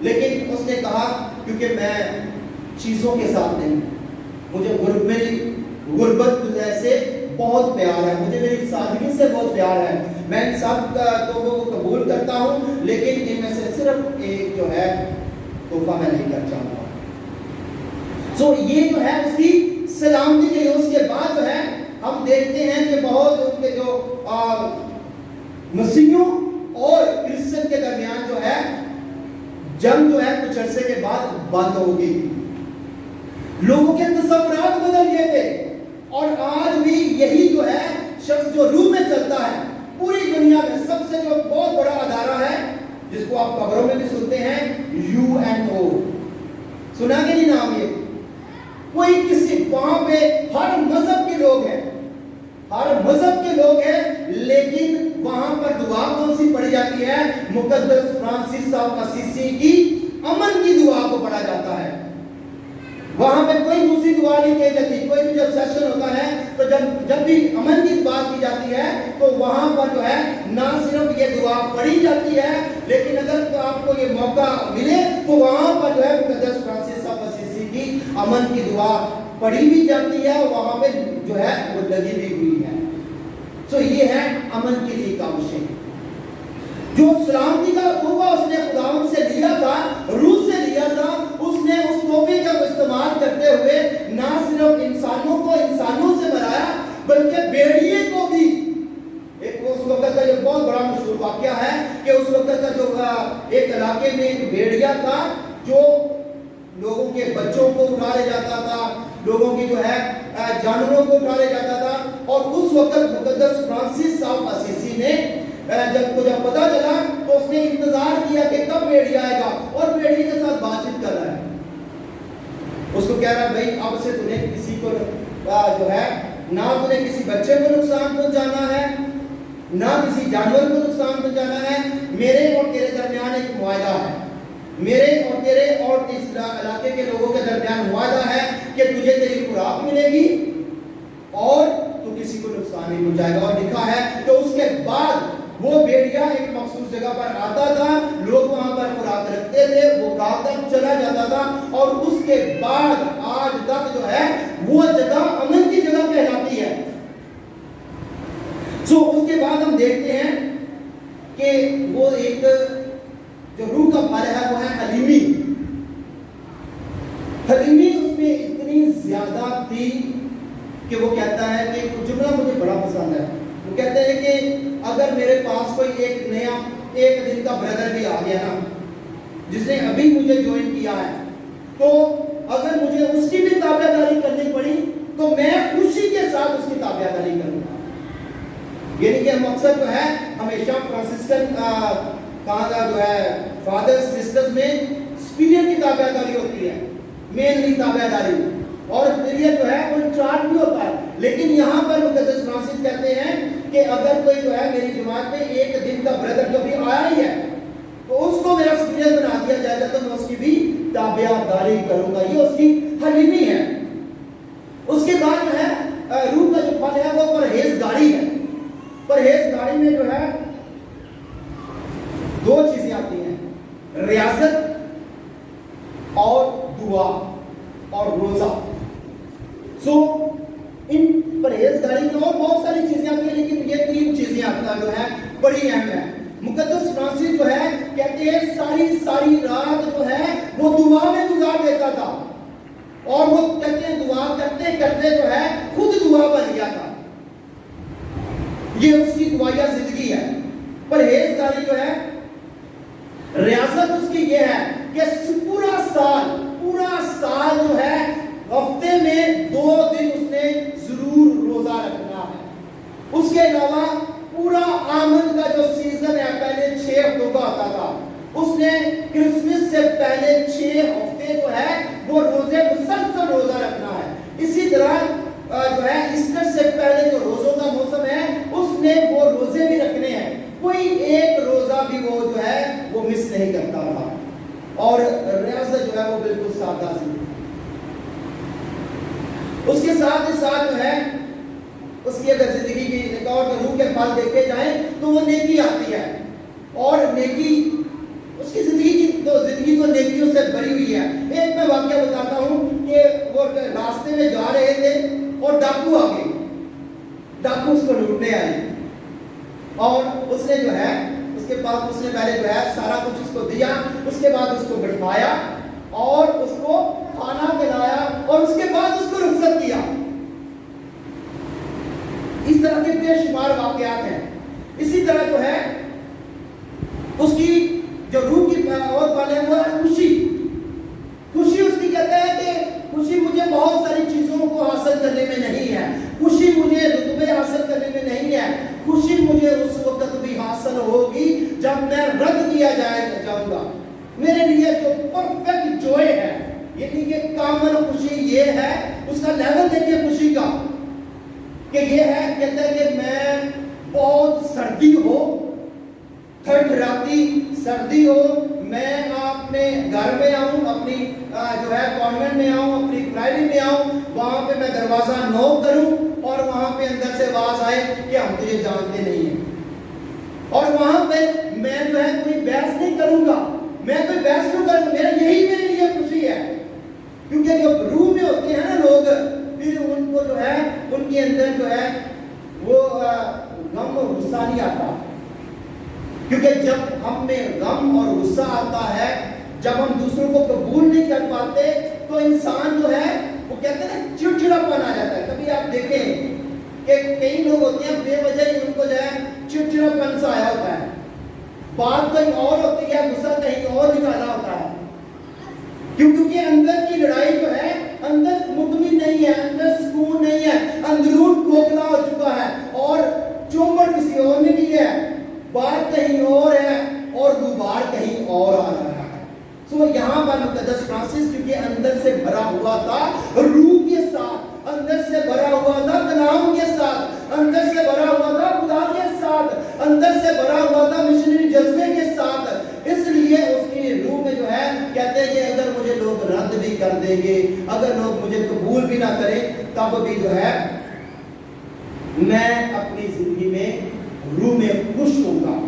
لیکن اس نے کہا کیونکہ میں چیزوں کے ساتھ نہیں، مجھے میری غربت سے بہت پیار ہے، مجھے میری سادگی سے بہت پیار ہے، میں ان سب تحفوں کو قبول کرتا ہوں، لیکن ان میں سے صرف ایک جو ہے تحفہ میں نہیں کر چاہوں گا. سو یہ جو ہے اس کی سلامتی کے لیے. اس کے بعد جو ہے ہم دیکھتے ہیں کہ بہت ان کے جو مسیحیوں اور کرسچن کے درمیان جو ہے جنگ جو ہے کچھ عرصے کے بعد بند ہو گئی. لوگوں کے تصورات بدل گئے تھے، اور آج بھی یہی جو ہے شخص جو روح میں چلتا ہے پوری دنیا میں سب سے جو بہت بڑا ادارہ ہے جس کو آپ خبروں میں بھی سنتے ہیں UNESCO. سنا کہ نہیں نام؟ یہ کوئی کسی وہاں پہ ہر مذہب کے لوگ ہیں، ہر مذہب کے لوگ ہیں، لیکن وہاں پر دعا کون سی پڑھی جاتی ہے؟ مقدس فرانسس آف اسیسی کی امن کی دعا کو پڑھا جاتا ہے. وہاں پہ کوئی دوسری دعا نہیں کی جاتی. کوئی بھی جب سیشن ہوتا ہے تو جب بھی امن کی بات کی جاتی ہے تو وہاں پر جو ہے نہ صرف یہ دعا پڑھی جاتی ہے، لیکن اگر آپ کو یہ موقع ملے تو وہاں پر جو ہے مقدس فرانسس آف اسیسی کی امن کی دعا پڑھی بھی جاتی ہے، اور وہاں پہ جو ہے وہ لگی بھی ہوئی ہے. تو یہ ہے امن کے لیے کاوشیں. جو سلامتی کا تحفہ اس نے خداوند سے لیا تھا، روح سے لیا تھا، اس نے اس تحفے کا استعمال کرتے ہوئے نہ صرف انسانوں کو انسانوں سے بنایا، بلکہ بھیڑیے کو بھی. ایک اس وقت کا جو بہت بڑا مشہور واقعہ ایک علاقے میں ایک بھیڑیا تھا جو لوگوں کے بچوں کو اٹھا لے جاتا تھا، لوگوں کی جو ہے جانوروں کو اٹھا لے جاتا تھا. اور اس وقت مقدس فرانسس صاحب اسیسی نے جب پتا چلا تو اس نے انتظار کیا کہ کب بھیڑیا آئے گا، اور بھیڑیے کے ساتھ بات چیت کر رہا ہے. اس کو کہہ رہا ہے بھائی اب سے تمہیں کسی کو جو ہے نہ تمہیں کسی بچے کو نقصان پہنچانا ہے، نہ کسی جانور کو نقصان پہنچانا ہے. میرے اور تیرے درمیان ایک معاہدہ ہے، میرے اور تیرے اور اس علاقے کے لوگوں کے درمیان معاہدہ ہے کہ تجھے تیری خوراک ملے گی اور تو کسی کو نقصان نہیں پہنچائے گا. اور لکھا ہے کہ اس کے بعد وہ بھیڑیا ایک مخصوص جگہ پر آتا تھا، لوگ وہاں پر خوراک رکھتے تھے، وہ کھا کر چلا جاتا تھا، اور اس کے بعد آج تک جو ہے وہ جگہ امن کی جگہ کہلاتی ہے. اس کے بعد ہم دیکھتے ہیں کہ وہ ایک جو روح کا پھل ہے وہ ہے حلیمی. حلیمی اس میں اتنی زیادہ تھی کہ وہ کہتا ہے کہ جملہ مجھے بڑا پسند ہے. وہ کہتے ہیں کہ اگر میرے پاس کوئی ایک دن کا بردر بھی آ گیا نا، جس نے ابھی مجھے جوائن کیا ہے، تو اگر مجھے اس کی بھی تابعداری کرنی پڑی تو میں خوشی کے ساتھ اس کی تابعداری کروں گا. یعنی کہ ہم اکثر جو ہے ہمیشہ فرانسسکن کہاں کا جو ہے فادر سسٹرز میں سپیریئر کی تابعداری ہوتی ہے، مینلی تابعداری، اور سپیریئر جو ہے وہ انچارج بھی ہوتا ہے. لیکن یہاں پر مقدس فرانسس کہتے ہیں کہ اگر کوئی جو ہے میری جماعت میں ایک دن کا بردر کبھی آیا ہی ہے تو اس کو میرا سپیریئر بنا دیا جائے گا تو میں اس کی بھی تابعداری کروں گا. یہ اس کی حلیمی ہے. اس کے بعد جو ہے روح کا جو پھل ہے وہ پرہیزگاری ہے. پرہیزگاری میں جو ہے دو چیزیں آتی ہیں، ریاضت اور دعا اور روزہ. ان پرہیزگاری میں اور بہت ساری چیزیں آتی ہیں، لیکن یہ تین چیزیں آتا جو ہے بڑی اہم ہے. مقدس فرانسس جو ہے کہتے ہیں ساری رات جو ہے وہ دعا میں گزار دیتا تھا، اور وہ کہتے ہیں دعا کرتے کرتے جو ہے خود دعا بن گیا تھا. یہ اس کی دعائیہ زندگی ہے. پرہیزگاری جو ہے، ریاضت اس کی یہ ہے کہ پورا سال جو ہے ہفتے میں 2 دن اس نے ضرور روزہ رکھنا ہے. اس کے علاوہ پورا آمد کا جو سیزن ہے پہلے 6 ہفتوں کا آتا تھا، اس نے کرسمس سے پہلے 6 ہفتے جو ہے وہ روزے مسلسل روزہ رکھنا ہے. اسی طرح جو ہے ایسٹر سے پہلے جو روزوں کا موسم ہے اس نے وہ روزے بھی رکھنے ہیں. کوئی ایک روزہ بھی وہ جو ہے وہ مس نہیں کرتا تھا. اور ریاضت جو ہے وہ بالکل سادہ سی. اس کے ساتھ ہی ساتھ جو ہے اس کی اگر زندگی کی ایک اور روح کے پھل دیکھے جائیں تو وہ نیکی آتی ہے. اور نیکی اس کی زندگی کو نیکیوں سے بھری ہوئی ہے. ایک میں واقعہ بتاتا ہوں کہ وہ راستے میں جا رہے تھے اور ڈاکو آ گئے. ڈاکو اس کو لوٹنے آئے اور اس نے جو ہے اس کے پاس اس نے پہلے جو ہے سارا کچھ اس کو دیا. اس کے بعد اس کو بٹھایا اور اس کو کھانا کھلایا اور اس کے بعد اس کو رخصت کیا. اس طرح کے بے شمار واقعات ہیں. اسی طرح جو ہے اس کی جو روح کی اور پل ہے وہ ہے خوشی اس کی کہتا ہے کہ خوشی مجھے بہت ساری چیزوں کو حاصل کرنے میں نہیں ہے، خوشی مجھے رتبے حاصل کرنے میں نہیں ہے، خوشی مجھے اس وقت بھی حاصل ہوگی جب میں رد کیا جاؤں گا. میرے لیے جو پرفیکٹ جوائے ہے، یعنی کہ کامل خوشی یہ ہے، اس کا لیول دیکھیں خوشی کا کہ یہ ہے کہتا ہے کہ میں بہت سردی ہو، تھرتھراتی سردی ہو، میں اپنے گھر میں آؤں، اپنی جو ہے کانوینٹ میں آؤں، اپنی پرائیوی میں آؤں، وہاں پہ میں دروازہ نوک کروں اور وہاں پہ اندر سے آواز آئے کہ ہم تجھے جانتے نہیں ہیں. اور وہاں پہ میں جو ہے کوئی بحث نہیں کروں گا، میں کوئی بحث کیوں کروں گا، میرا یہی میرے لیے خوشی ہے. کیونکہ جو روح میں ہوتے ہیں نا لوگ، پھر ان کو جو ہے ان کے اندر جو ہے وہ غم اور غصہ نہیں آتا. کیونکہ جب ہم میں غم اور غصہ آتا ہے، جب ہم دوسروں کو قبول نہیں کر پاتے تو انسان جو ہے وہ کہتے ہیں نا چڑچڑاپن آ جاتا ہے. کبھی آپ دیکھیں کہ کئی لوگ ہوتے ہیں بے وجہ ہی ان کو جو ہے چڑچڑاپن سا آیا ہوتا ہے. बात कहीं और होती है, गुस्सा कहीं और निकाला होता है। क्योंकि अंदर की लड़ाई जो है, अंदर मुतमिन नहीं है, अंदर सुकून नहीं है, अंदरून खोखला हो चुका है और चौमट किसी और ने की है, बात कहीं और है और गुबार कहीं और आ रहा है। सो यहाँ पर मुकद्दस फ्रांसिस क्योंकि अंदर से भरा हुआ था रूह के साथ, अंदर से भरा हुआ था कलाम के साथ, अंदर से भरा हुआ था खुदा के साथ, अंदर से भरा हुआ था मिशनरी जज्बे के साथ, इसलिए उसकी रूह में जो है कहते हैं कि अगर मुझे लोग रद्द भी कर देंगे, अगर लोग मुझे कबूल भी ना करें, तब भी जो है मैं अपनी जिंदगी में रूह में खुश होऊंगा।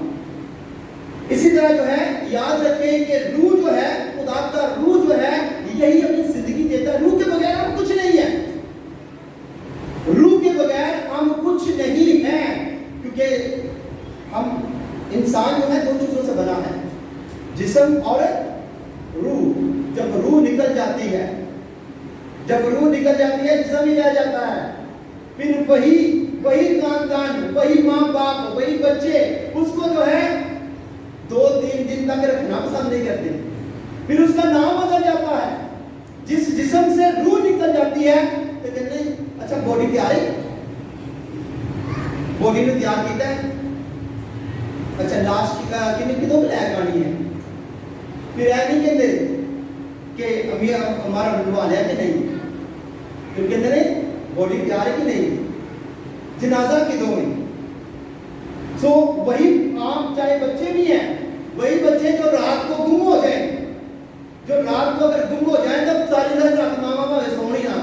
इसी तरह जो है याद रखें कि रूह जो है, खुदा का रूह जो है यही अपनी जिंदगी देता है। रूह के बगैर हम कुछ नहीं है, रूह के बगैर हम कुछ नहीं हैं, क्योंकि हम इंसान जो है दो चीजों से बना है, जिस्म और रूह। जब रूह निकल जाती है, जब रूह निकल जाती है जिस्म ही रह जाता है, फिर वही खानदान, वही माँ बाप, वही बच्चे उसको जो है 2-3 दिन तक रखना पसंद नहीं करते, फिर उसका नाम बदल जाता है। जिस जिस्म से रूह निकल जाती है तो कहते हैं अच्छा बॉडी तैयार है, बॉडी ने तैयार किया है, अच्छा लाश की कितों लैक आनी है, फिर ऐ नहीं कहते कि अभी हमारा बनवा लिया कि नहीं, फिर कहते नहीं बॉडी तैयार है कि नहीं, जनाजा कितों में। सो वही आप चाहे बच्चे भी हैं, वही बच्चे जो रात को गुम हो जाए, जो रात को अगर गुम हो जाए तब सारी रात मामा भावे सोनी ना,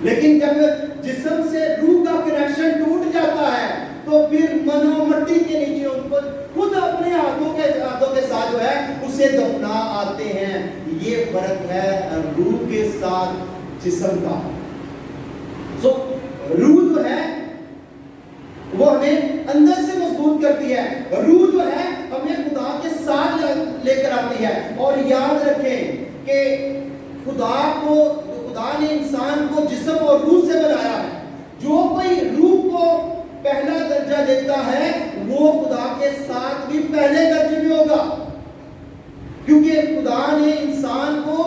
लेकिन जब जिस्म से रूह का कनेक्शन टूट जाता है तो फिर मनो मट्टी के नीचे उनको खुद अपने हाथों के साथ जो है उसे दफना आते हैं। ये फर्क है रूह के साथ जिस्म का। सो रूह जो है वो हमें अंदर से मजबूत करती है, रूह जो है हमें खुदा के साथ लेकर आती है। और याद रखें कि खुदा ने इंसान को जिस्म और रूह से बनाया है। जो कोई रूह को पहला दर्जा देता है वो खुदा के साथ भी पहले दर्जे में होगा, क्योंकि खुदा ने इंसान को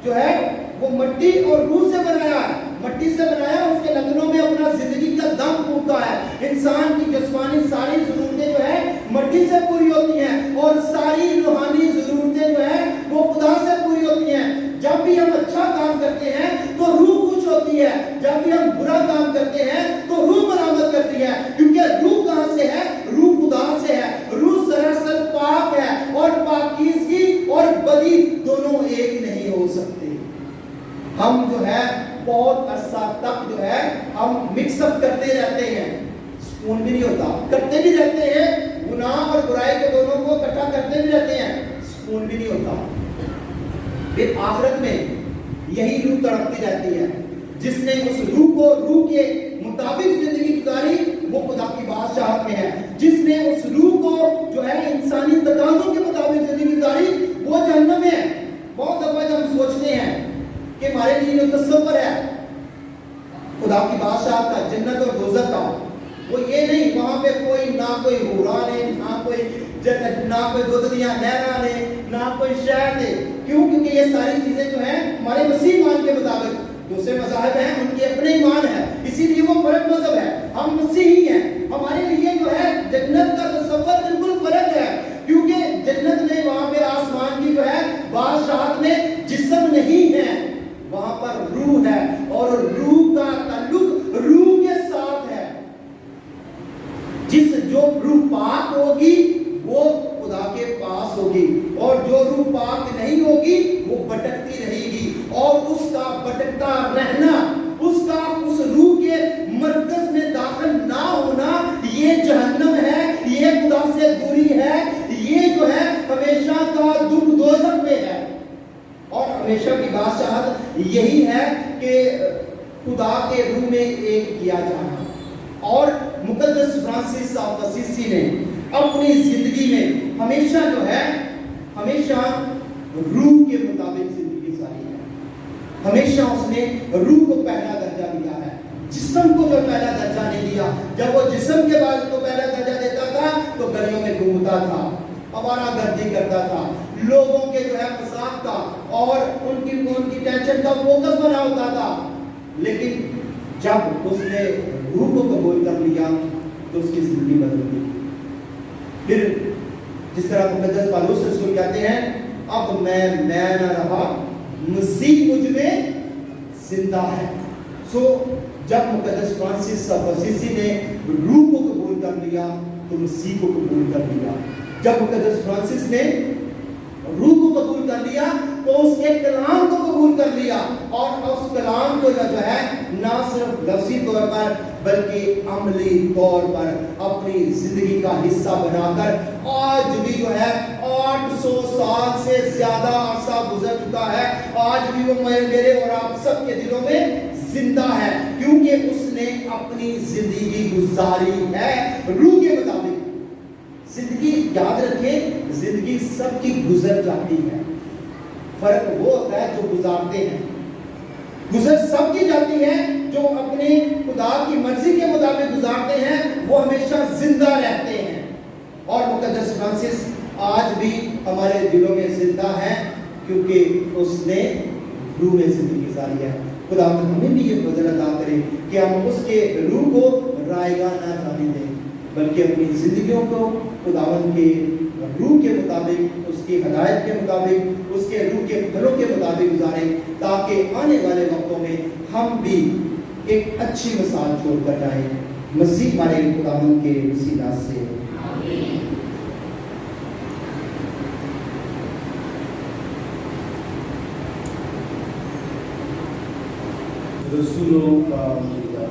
जो है वो मट्टी और रूह से बनाया है। मट्टी से बनाया, उसके लंगनों में अपना जिंदगी का दम फूंका है। इंसान की जिस्मानी सारी जरूरतें जो है मट्टी से पूरी होती हैं और सारी रूहानी जरूरतें जो है वो खुदा से पूरी होती हैं। जब भी हम अच्छा काम करते हैं तो रूह खुश होती है, जब भी हम बुरा काम करते हैं तो रूह मलामत करती है, क्योंकि रूह कहां से है? रूह खुदा से है। रूह सरासर पाक है और पाकीज़गी और बदी दोनों एक नहीं हो सकते। हम जो है बहुत अरसा तक जो है हम मिक्सअप करते रहते हैं, सुकून भी नहीं होता, करते भी रहते हैं गुनाह और बुराई के दोनों को इकट्ठा करते भी रहते हैं, सुकून भी नहीं होता। फिर आखिरत में यही रूह तड़पती रहती है। जिसने उस रूह को रूह के मुताबिक जिंदगी गुजारी वो खुदा की बादशाहत में है। जिसने उस रूह को जो है इंसानी तकाज़ों के मुताबिक जिंदगी गुजारी वो जहन्नम में है। बहुत दफा जब हम सोचते हैं कि हमारे लिए जो तस्वर है खुदा की बादशाहत का, जन्नत और दोज़ख का, वो ये नहीं वहां पे कोई ना कोई हुरान है, ना कोई जन्नत, ना कोई दुनिया नहरा ने, ना कोई शहर ने। क्यों? क्योंकि ये सारी चीजें जो है हमारे मसीह ईमान के मुताबिक, दूसरे मज़ाहिब हैं उनके अपने ईमान है, इसीलिए वो फर्क मजहब है। हम मसीही हैं, हमारे लिए जो है जन्नत का तस्वर बिल्कुल फर्क है, क्योंकि जन्नत में वहां पे आसमान की जो है बादशाहत में जिस्म नहीं है, वहां पर रूह है और रूह का ताल्लुक रूह के साथ है। जो रूह पाक होगी वो खुदा के पास होगी और जो रूह पाक नहीं होगी वो भटकती रहेगी और उसका भटकता रहना, उसका उस रूह के मरकज में दाखिल ना होना ये जहन्नम है, ये खुदा से दूरी है, ये जो है हमेशा का दुख दोज़ख में है। और हमेशा की बादशाहत यही है कि खुदा के रूह में एक किया जाना। और मुकद्दस फ्रांसिस ऑफ असीसी ने अपनी जिंदगी में हमेशा जो है हमेशा रूह के मुताबिक जिंदगी गुजारी है। हमेशा उसने रूह को पहला दर्जा दिया है, जिस्म को जो पहला दर्जा नहीं दिया। जब वो जिस्म के बाद को पहला दर्जा देता था तो गलियों में घूमता था, आवारागर्दी करता था, लोगों के जो है मजाक का और उनकी टेंशन का फोकस बना होता था। लेकिन जब उसने रूह को कबूल कर लिया तो उसकी जिंदगी बदल गई। फिर जिस तरह मुकद्दस पौलुस रसूल कहते हैं, अब मैं न रहा, मसीह मुझ में जिंदा है। सो जब मुकद्दस फ्रांसिस ऑफ असीसी ने रूह को कबूल कर लिया तो मसीह को कबूल कर लिया। जब मुकद्दस फ्रांसिस ने रूह को कबूल कर लिया तो उसके कलाम को कबूल कर लिया, और उस कलाम को जो है ना सिर्फ लफ्ज़ी तौर पर बल्कि अमली तौर पर अपनी जिंदगी का हिस्सा बनाकर आज भी जो है 800 साल से ज्यादा अरसा गुजर चुका है, आज भी वो मेरे और आप सबके दिलों में जिंदा है, क्योंकि उसने अपनी जिंदगी गुजारी है रूह के मुताबिक। जिंदगी याद रखें, जिंदगी सबकी गुजर जाती है, फर्क वो होता है जो गुजारते हैं। गुजर सबकी जाती है, जो अपने खुदा की मर्जी के मुताबिक गुजारते हैं वो हमेशा जिंदा रहते हैं। और मुकद्दस फ्रांसिस आज भी हमारे दिलों में जिंदा है, क्योंकि उसने रूह में जिंदगी गुजारी है। खुदा हमें भी ये फजल अता करे कि हम उसके रूह को रायगा ना जाने दें, बल्कि अपनी जिंदगियों को खुदावन के रूह के मुताबिक, उसकी हदायत के मुताबिक, उसके रूह के फलों के मुताबिक गुजारें, ताकि आने वाले वक्तों में हम भी एक अच्छी मिसाल छोड़कर जाएं। मसीह हमारे खुदावन के वसीला से रसूलों का मुद्दा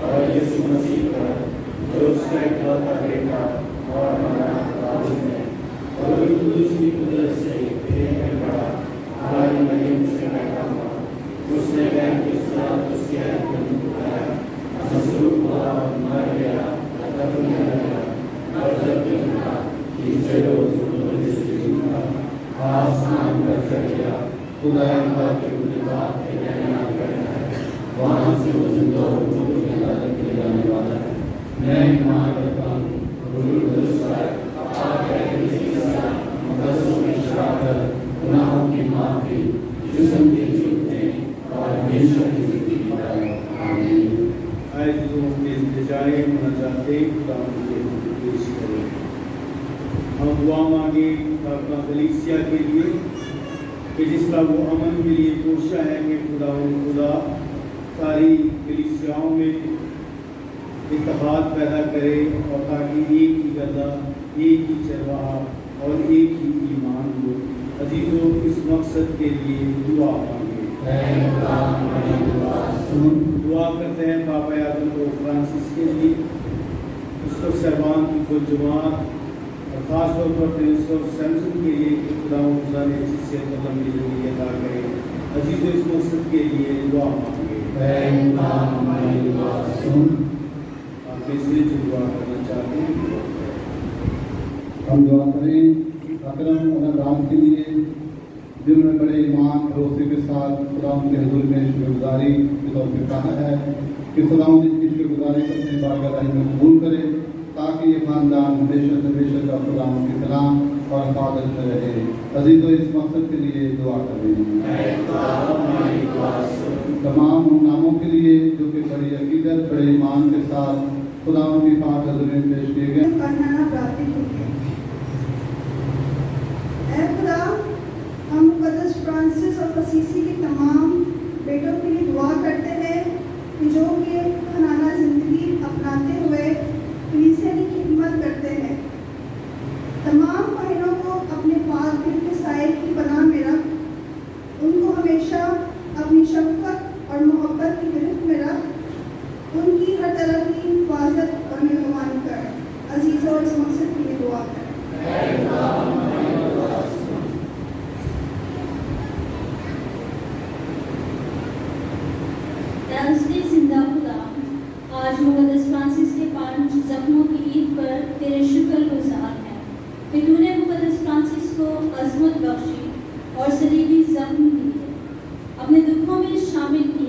और यीशु मसीह पर जो उसका इकलौता बेटा और हमारा ताबूत है, और दूसरी कुदरत से प्रेम बड़ा हमारी मरीम से बैठा हुआ, उसने गैर के साथ उसके हाथ उठाया, मसरूफ हुआ, मर गया, दफन किया गया, और जब देखा तीसरे रोज उन्होंने से उठा, आसमान पर चढ़ गया, खुदा के बात के कहना करना है, वहाँ से वो जिंदा के अदालत के जाने वाला है। मैं ईमान करता हूँ गुनाहों की माफी, जिस्म की छूटने और हमेशा की जिंदगी पेश करें। हम दुआ मांगे अपना कलीसिया के लिए कि जिस तरह वो अमन के लिए कोशिश है कि खुदा सारी कलीसियाओं में इत्तेहाद पैदा करे, और ताकि एक ही गदा, एक ही चरवाहा और एक ही ईमान हो। अजीजों, इस मकसद के लिए दुआ मांगे। दुआ करते हैं पापा आज़म को फ्रांसिस के लिए, उसको सरबान की कुल जमात, और ख़ास तौर पर प्रिंस को सैमसन के लिए कि खुदा ने अच्छी सेहत लंबी ज़िंदगी अता करे। अजीजों, इस मकसद के लिए दुआ मांगे। आप इसलिए जो दुआ करना चाहते हैं हम दुआ करें अकरम और राम के लिए, जिन्होंने बड़े ईमान भरोसे के साथ खुदा के हुजूर में शुक्रगुजारी के तौर पर कहा है कि खुदा इसकी शुक्रगुजारी को अपनी बारगाह में कबूल करे, ताकि ये खानदान हमेशा से हमेशा का खुदा के कलाम और हिफाजत में रहे। अजीजों, इस मकसद के लिए दुआ करें। तमाम उन नामों के लिए जो कि बड़ी अकीदत, बड़े ईमान के साथ खुदा की पाक हज़ूर में पेश किए गए। खुदा, हम मुकद्दस फ्रांसिस और असीसी के तमाम बेटों के लिए दुआ करते हैं कि जो कि खनाना ज़िंदगी अपनाते हुए कलीसिया की खिदमत करते हैं, तमाम बहनों को अपने पाक दिल के साए की पनाह में रख, उनको हमेशा अपनी शफ़क़त और मोहब्बत की गिरफ्त में रख, उनकी हर तरह की हिफाजत और मेहरबानी कर। अजीज़ों, इस मकसद के लिए दुआ करें। जिंदा खुदा, आज मुकद्दस फ्रांसिस के 5 जख्मों की ईद पर तेरे शुक्र गुजार हैं कि तूने मुकद्दस फ्रांसिस को अज़मत बख्शी और सलीबी जख्म दिए, अपने दुखों में शामिल किया।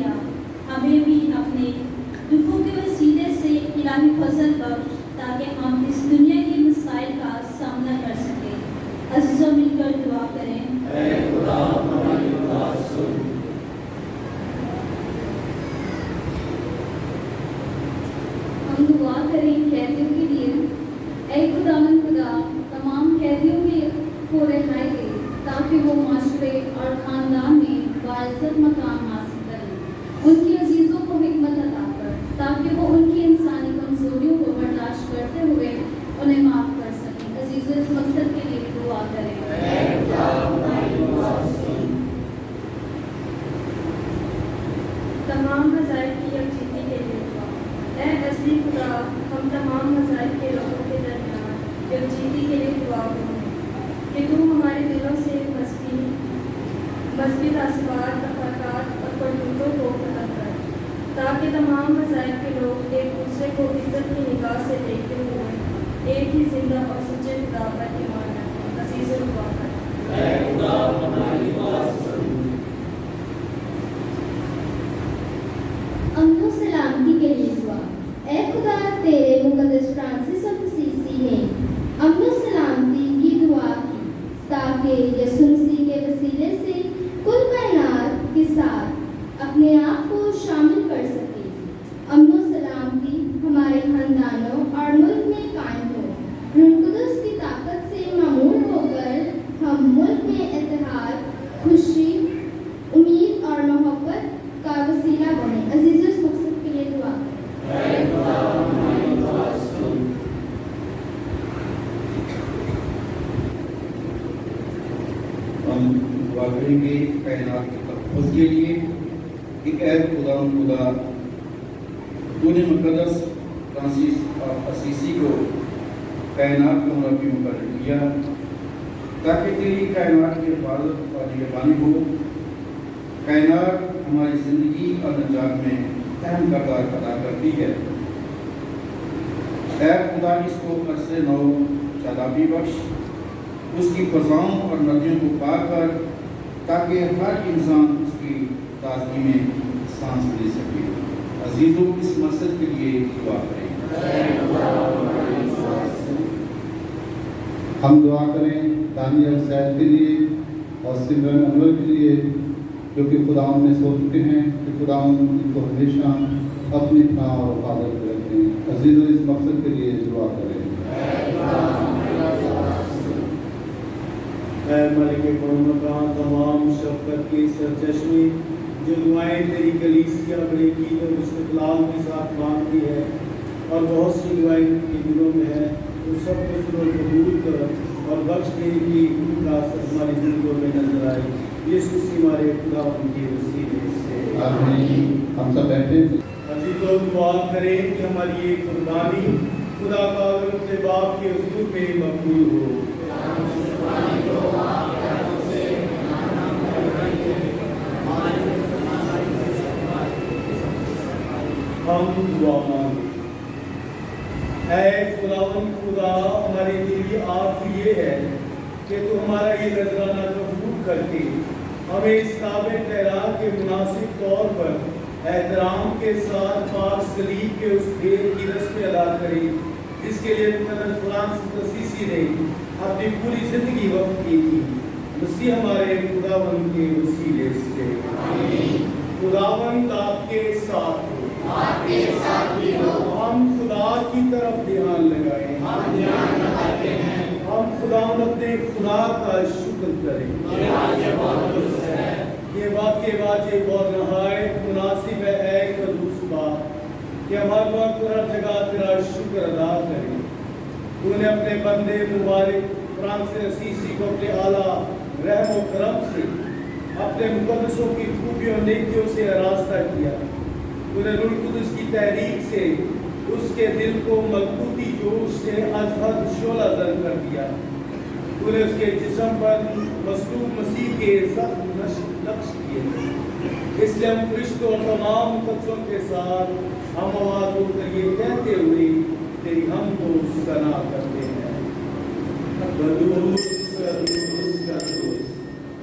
उन्हें माफ कर सकें। अजीज़ों, इस मकसद के लिए दुआ करें। तमाम मज़ाहिब की यकजहती के लिए दुआ। ऐ असली खुदा, हम तमाम मज़ाहिब के लोगों के दरमियान यकजहती के लिए दुआ करें कि तू हमारे दिलों से मज़हबी तासुबात, तफ़रक़ात और करतूतों को ख़त्म कर, ताकि तमाम मज़ाहिब के लोग एक दूसरे को इज़्ज़त की निगाह से देखते हुए एक ही ज़िंदा और सच्चे खुदा पर ईमान रखें। अज़ीज़ों, दुआ करें। अमन सलामती के लिए दुआ। ए खुदा, तेरे मुक़द्दस फ्रांसिस ऑफ असीसी ने अमन सलामती की दुआ की ताकि यसू मसीह के वसीले से कुल कायनात के साथ अपने आप को शामिल कर सके। अमन सलामती हमारे खानदानों और मुल्क में कायम हो। रूह कुदस की ताकत से मामूल होकर हम मुल्क में इत्तेहाद, खुशी, उम्मीद और मोहब्बत का वसीला बने। अजीज़ों, इस मकसद के लिए दुआ करें। हम दुआ करेंगे कायनात के तहफ़्फ़ुज़ के लिए कि ऐ खुदा तूने मुक़द्दस फ्रांसिस ऑफ असीसी को कायनात का मुरब्बी मुकर्रर किया ताकि तेरी कायनात की हिफाज़त और निगरानी हो। कायनात हमारी ज़िंदगी और नजात में अहम किरदार अदा करती है। ऐ खुदा, इसको अरसे नौ शादाबी बख्श, उसकी फ़ज़ाओं और नदियों को पार कर, ताकि हर इंसान उसकी ताज़गी में सांस ले सके। अजीज़ों, इस मकसद के लिए दुआ करें। हम दुआ करें दानियल सैद के लिए और सिमरन अनवर के लिए, जो कि खुदावंद में सो चुके हैं, कि खुदावंद इनको हमेशा अपनी पनाह और हिफाजत में रखें। अजीज़ों, इस मकसद के लिए दुआ करें। ऐ मलिक मकान, तमाम शफ़क़त के सरचश्मे, जो दुआएं तेरी कलीसिया बड़े कीद और इस्तिक़लाल के साथ मांगती है और बहुत सी दुआएं के दिलों में है, उन सब को सुनो, कबूल कर और बख्श दे कि उनका असर हमारी ज़िंदगियों में नजर आए। यीशु मसीह हमारे खुदा उनके वसीले से आमीन। हम सब बैठे। अजीज़ों, दुआ करें कि हमारी ये कुर्बानी खुदा का और अपने बाप के हुज़ूर में मकबूल हो। हम दुआ मांगे। ऐ खुदावंद खुदा, हमारी दिल की आर्ज़ू ये है कि तू हमारा ये नजराना कबूल करके हमें इस काबिल ठहरा के मुनासिब तौर पर एहतराम के साथ पाक सलीब के उस देर की रस्में अदा करें जिसके लिए मुक़द्दस फ्रांसिस असीसी ने अपनी पूरी ज़िंदगी वक़्फ की थी। मसीह हमारे खुदावंद के वसीले से खुदावंद आपके साथ हो। हम खुदा की तरफ ध्यान लगाएं। हम खुदावंद अपने खुदा का शुक्र करें। ये वाक़े वाजिब और नहायत मुनासिब है ऐ कदूस बाप कि हम हर वक्त और हर जगह तेरा शुक्र अदा करें। तूने अपने बंदे मुबारक फ्रांसिस असीसी को अपने आला रहम और करम से अपने मुक़द्दसों की खूबियों और नेकियों से आरास्ता किया। तूने रूह कुदस की तहरीक से उसके दिल को मलकूती जोश से अज़हद शोला जल कर दिया। तूने उसके जिस्म पर मसलूब मसीह के ज़ख्म नक्श किए। इसलिए हम फरिश्तों और तमाम मुक़द्दसों के साथ हम आवाज़ उठकर ये कहते हुए तेरी हम को सना करते हैं। कदूस कदूस कदूस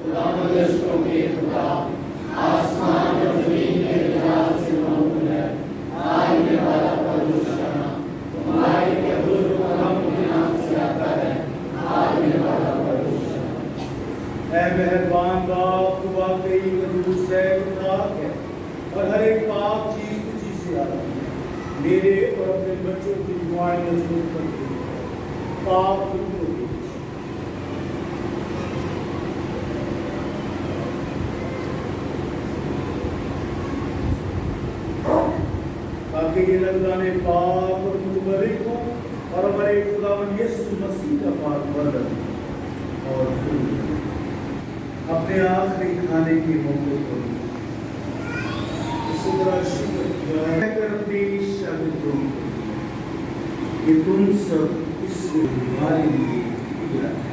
खुदावंद के खुदा, आसमान और ज़मीन के जलाल से मामूल है। आने वाला परोसना तुम्हारे कबूल करम के नाम से आता है। आने वाला परोसना। ऐ मेहरबान बाप, तू वाकई कदूस है, पाक है और हर एक पाक चीज़ तुझी से आती है। मेरे और अपने बच्चों की दुआएं मंजूर कर दे। पाक तुझको ताकि ये नजराने पाक और मुबारक हो और हमारे खुदावंद यीशु मसीह का पाक बदन और खून अपने आखिरी खाने के मौके पर इसी तरह शुक्र किया कर अपनी शागिर्दों को कि तुम सब इससे हमारे लिए गिरा है।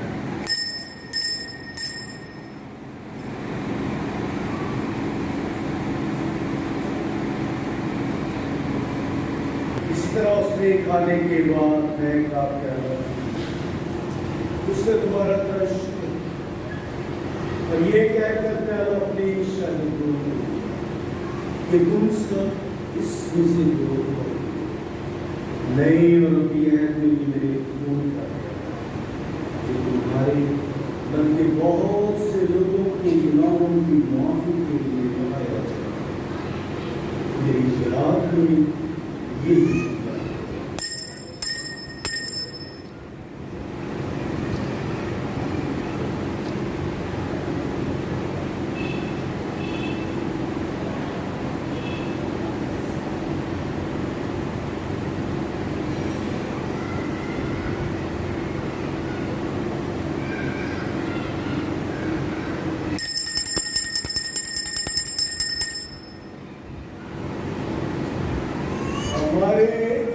इस तरह उसने खाने के बाद मैं का प्याला उससे दोबारा तरह शुक्र और ये कहकर प्याला अपनी शागिर्दों को कि तुम सब इसमें से लो नई और अभियान में मेरे खून का जो तुम्हारे बल्कि बहुत से लोगों के गुनाहों की माफी के लिए बनाया जाए। मेरी शराब में यही हमारे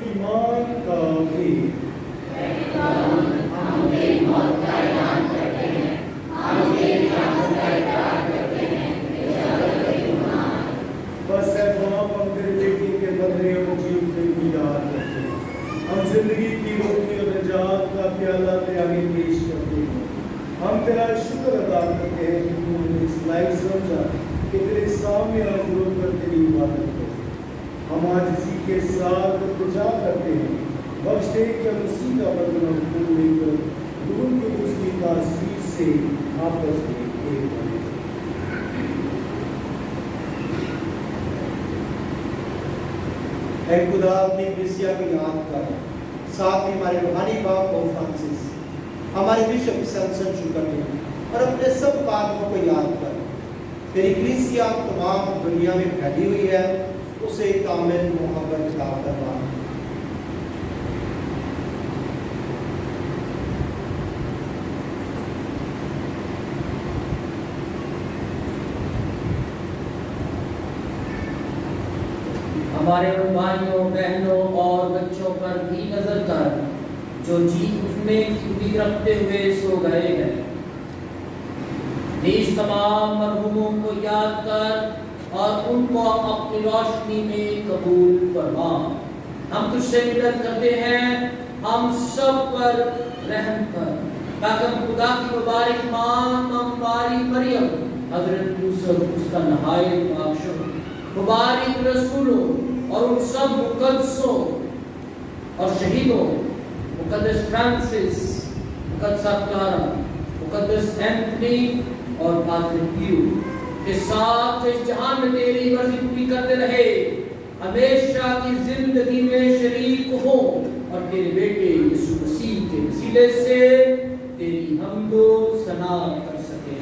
ईमान का भी बस है बाप हम तेरे बेटे के बदले और जीवन की याद करते हैं। हम जिंदगी की रोटी और निजात का प्याला तेरे आगे पेश करते हैं। हम तेरा शुक्र अदा करते हैं कि तूने इस लायक समझा कि तेरे सामने आकर कर तेरी इबादत करें। हम आज इसी के साथ पूजा करते हैं। बख्श दे कि मसीह का बदला खून लेकर दूर के उसकी तासीर से आपस में एक बने। ऐ खुदा अपनी कलीसिया को याद कर, साथ में हमारे रूहानी बाप और फ्रांसिस, हमारे बिशप सैमसन शुक्र और अपने सब बातों को याद कर। तेरी कलीसिया तमाम दुनिया में फैली हुई है, उसे कामिल मोहब्बत का करवा। हमारे उन भाइयों बहनों और बच्चों पर भी नजर कर जो जी उठने की उम्मीद रखते हुए सो गए हैं। इस तमाम मरहूमों को याद कर और उनको अपनी रोशनी में कबूल फरमा। हम तुझसे मिन्नत करते हैं, हम सब पर रहम कर, ताकि हम खुदा की मुबारक मां हमारी मरियम हजरत यूसुफ उसका नहायत माशूक मुबारक रसूलों और उन सब मुकद्दसों और शहीदों मुकद्दस फ्रांसिस, मुकद्दस क्लारा, मुकद्दस एंथनी और पादरी पियो के साथ जो इस जहान में तेरी मर्जी पूरी करते रहे, हमेशा की जिंदगी में शरीक हो और तेरे बेटे यीशु मसीह के वसीले से तेरी हमदो सना कर सके।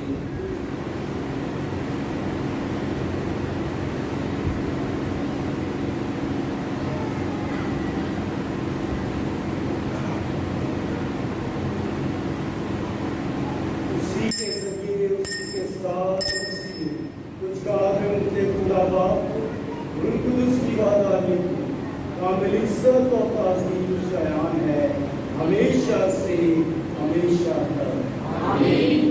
उसी के जरिए उसी के साथ उसी कुछ कहा में उनके खुदा बाप उनको उसकी वादानी कामिल इज्जत और ताज़ीम शायान है हमेशा से हमेशा तक। आमीन।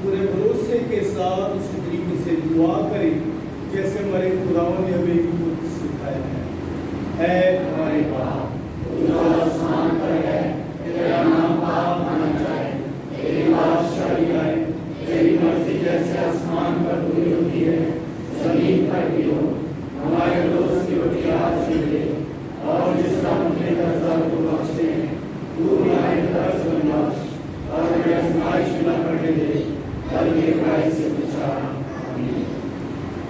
पूरे भरोसे के साथ उसी तरीके से दुआ करें जैसे हमारे खुदावन ने हमें खुद सिखाया है। हमारे बाप जो आसमान पर है, तेरा नाम पाक माना जाए, तेरी बादशाही आए, तेरी मर्जी जैसे आसमान पर पूरी होती है जमीन पर भी हो। हमारे रोज की रोटी आज ही दे और जिसका अपने कर्जा को बख्शते हैं, तू हमारे कर्ज को बख्श और हमें आजमाइश में न पड़ने दे, बल्कि बुराई से बचा। आमीन।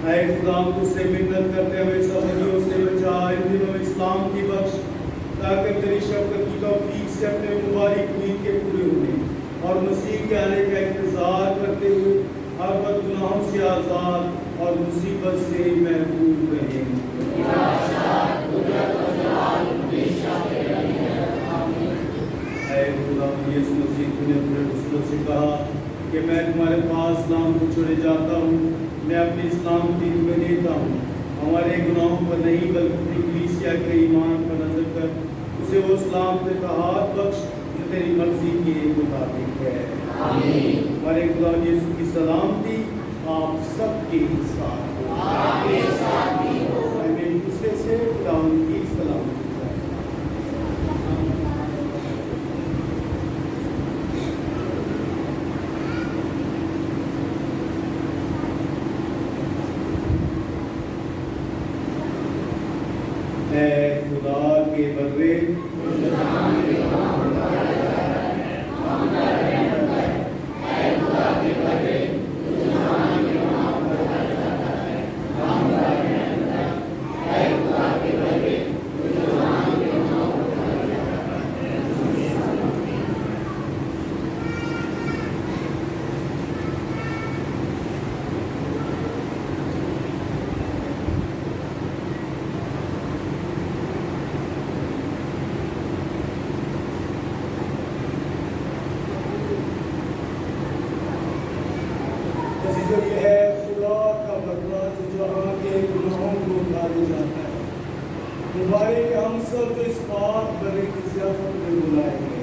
ऐ खुदा हम तुझसे मिन्नत करते हैं, हमें सदियों से बचा, इन दिनों इस्लाम की बख्श, ताकि तेरी शफ़क़त की तौफीक से अपने मुबारक उम्मीद के पूरे होने और मसीह के आने का इंतजार करते हुए हर वक्त गुनाहों से आज़ाद और मुसीबत से महफूज रहें। यीशु मसीह ने अपने रसूलों से कहा कि मैं तुम्हारे पास इस्लाम को छोड़े जाता हूँ, मैं अपनी इस्लाम की तुम्हें देता हूँ। हमारे गुनाहों पर नहीं बल्कि अपनी कलीसिया के ईमान पर नजर कर उसे वो इस्लाम पे तहात बख्श जो तेरी मर्जी के मुताबिक है। हमारे खुदा यीशु की सलामती आप सबके साथ हो। मैं एक दूसरे से खुदा की सलामती खुदा के बदले ये है खुदा का बदला जो जहाँ के गुनाहों को उतारे जाता है। मुबारक हम सब जो इस पाक भरी ज़ियाफत में बुलाए गए।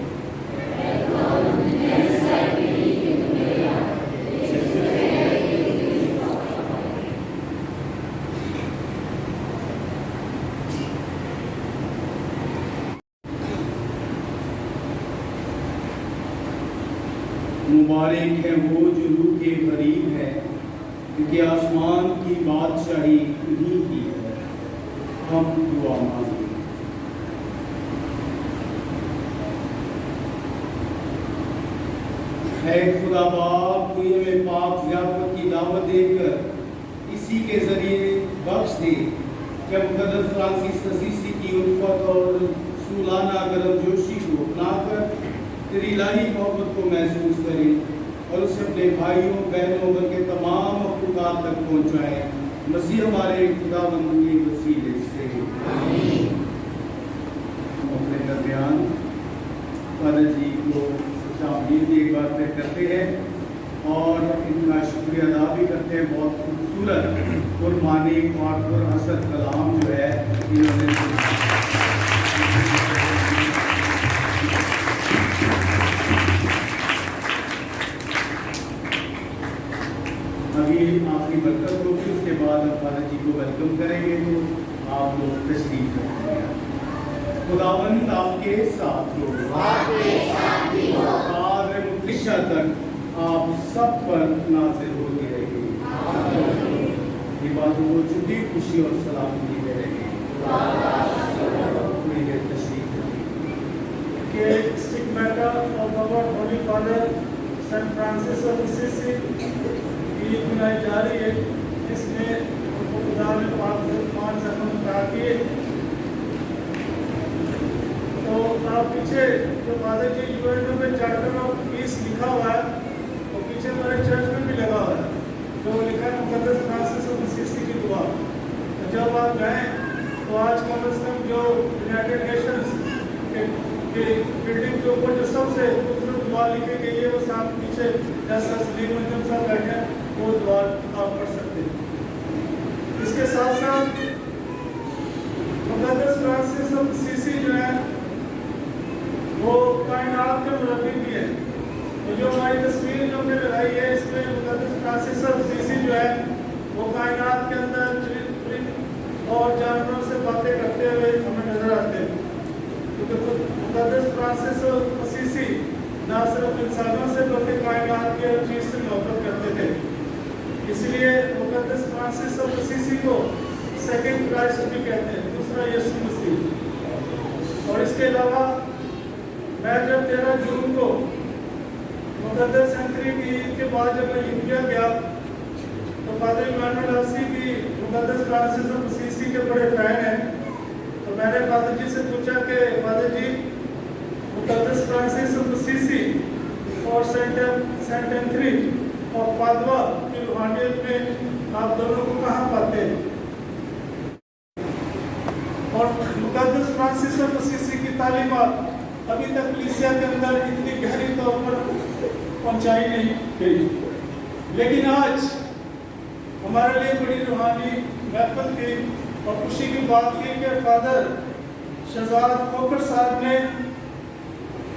मुबारक है वो जो रूह के करीब है, क्योंकि आसमान की बादशाही उन्हीं की है। हम दुआ मांगे। है खुदा बाप, तू हमें पाक ज़ियाफत की दावत देकर इसी के जरिए बख्श दे कि मुक़द्दस फ्रांसिस असीसी की उल्फत और सुलाना गर्मजोशी को अपनाकर तेरी इलाही मोहब्बत को महसूस करें और उसे अपने भाइयों बहनों बल्कि तमाम मखलूक़ात तक पहुँचाएँ। मसीह हमारे खुदावंद के वसीले से अपने दरमियान फादर जी को खुशामदीद एक बार तय करते हैं और इनका शुक्रिया अदा भी करते हैं। बहुत खूबसूरत और मानी और असर कलाम जो है इन्होंने अभी आपकी बरकत होगी, उसके बाद हम फादर जी को वेलकम करेंगे, तो आप लोग तशरीफ रखेंगे। खुदावंद आपके साथ हो, कादर मुतशा तक आप सब पर नाज़िल होती रहेगी। ये बातों को छुट्टी खुशी और सलामती में रहेगी। थोड़ी देर तशरीफ रखेंगे। के stigmata of our holy father saint Francis of Assisi Eid मनाई जा रही है। इसमें खुदा ने 5 जन्म कहा किए। तो आप पीछे जो फादर जी यूएनओ में चार्टर ऑफ पीस लिखा हुआ है, तो पीछे हमारे चर्च में भी लगा हुआ है, जो लिखा है मुक़द्दस फ्रांसिस ऑफ असीसी की दुआ। तो जब आप गए तो आज कम से कम जो यूनाइटेड नेशंस के बिल्डिंग के ऊपर जो सबसे खूबसूरत दुआ लिखी गई है, वो साथ पीछे जैसा सलीम साहब बैठे हैं, वो दुआ आप पढ़ सकते हैं। इसके साथ साथ मुक़द्दस फ्रांसिस ऑफ असीसी जो है वो कायनात के मुरब्बी भी है। तो जो हमारी तस्वीर जो हमने लगाई है, इसमें मुक़द्दस फ्रांसिस ऑफ असीसी जो है वो कायनात के अंदर परिंद और जानवरों से बातें करते हुए हमें नजर आते हैं। क्योंकि मुक़द्दस फ्रांसिस ऑफ असीसी ना सिर्फ इंसानों से बल्कि कायनात की हर चीज़ से मोहब्बत करते थे। इसलिए मुक़द्दस फ्रांसिस ऑफ असीसी को सेकंड क्राइस्ट भी कहते हैं, दूसरा यीशु मसीह। और इसके अलावा मैं जब 13 जून को मुक़द्दस सेंचुरी की ईद के बाद जब मैं इंडिया गया, तो फादर इमानुएल हसी भी मुक़द्दस फ्रांसिस ऑफ असीसी के बड़े फैन हैं। तो मैंने फादर जी से पूछा कि फादर जी, मुक़द्दस फ्रांसिस ऑफ असीसी और सेंट एंथनी और पादवा की रूहानियत में आप दोनों को कहाँ पाते हैं? और मुक़द्दस फ्रांसिस ऑफ असीसी की तालीमात अभी तक कलीसिया के अंदर इतनी गहरी तौर पर पहुंचाई नहीं गई। लेकिन आज हमारे लिए बड़ी रूहानी महफिल थी और खुशी की बात थी कि फादर शहजाद खोकर साहब ने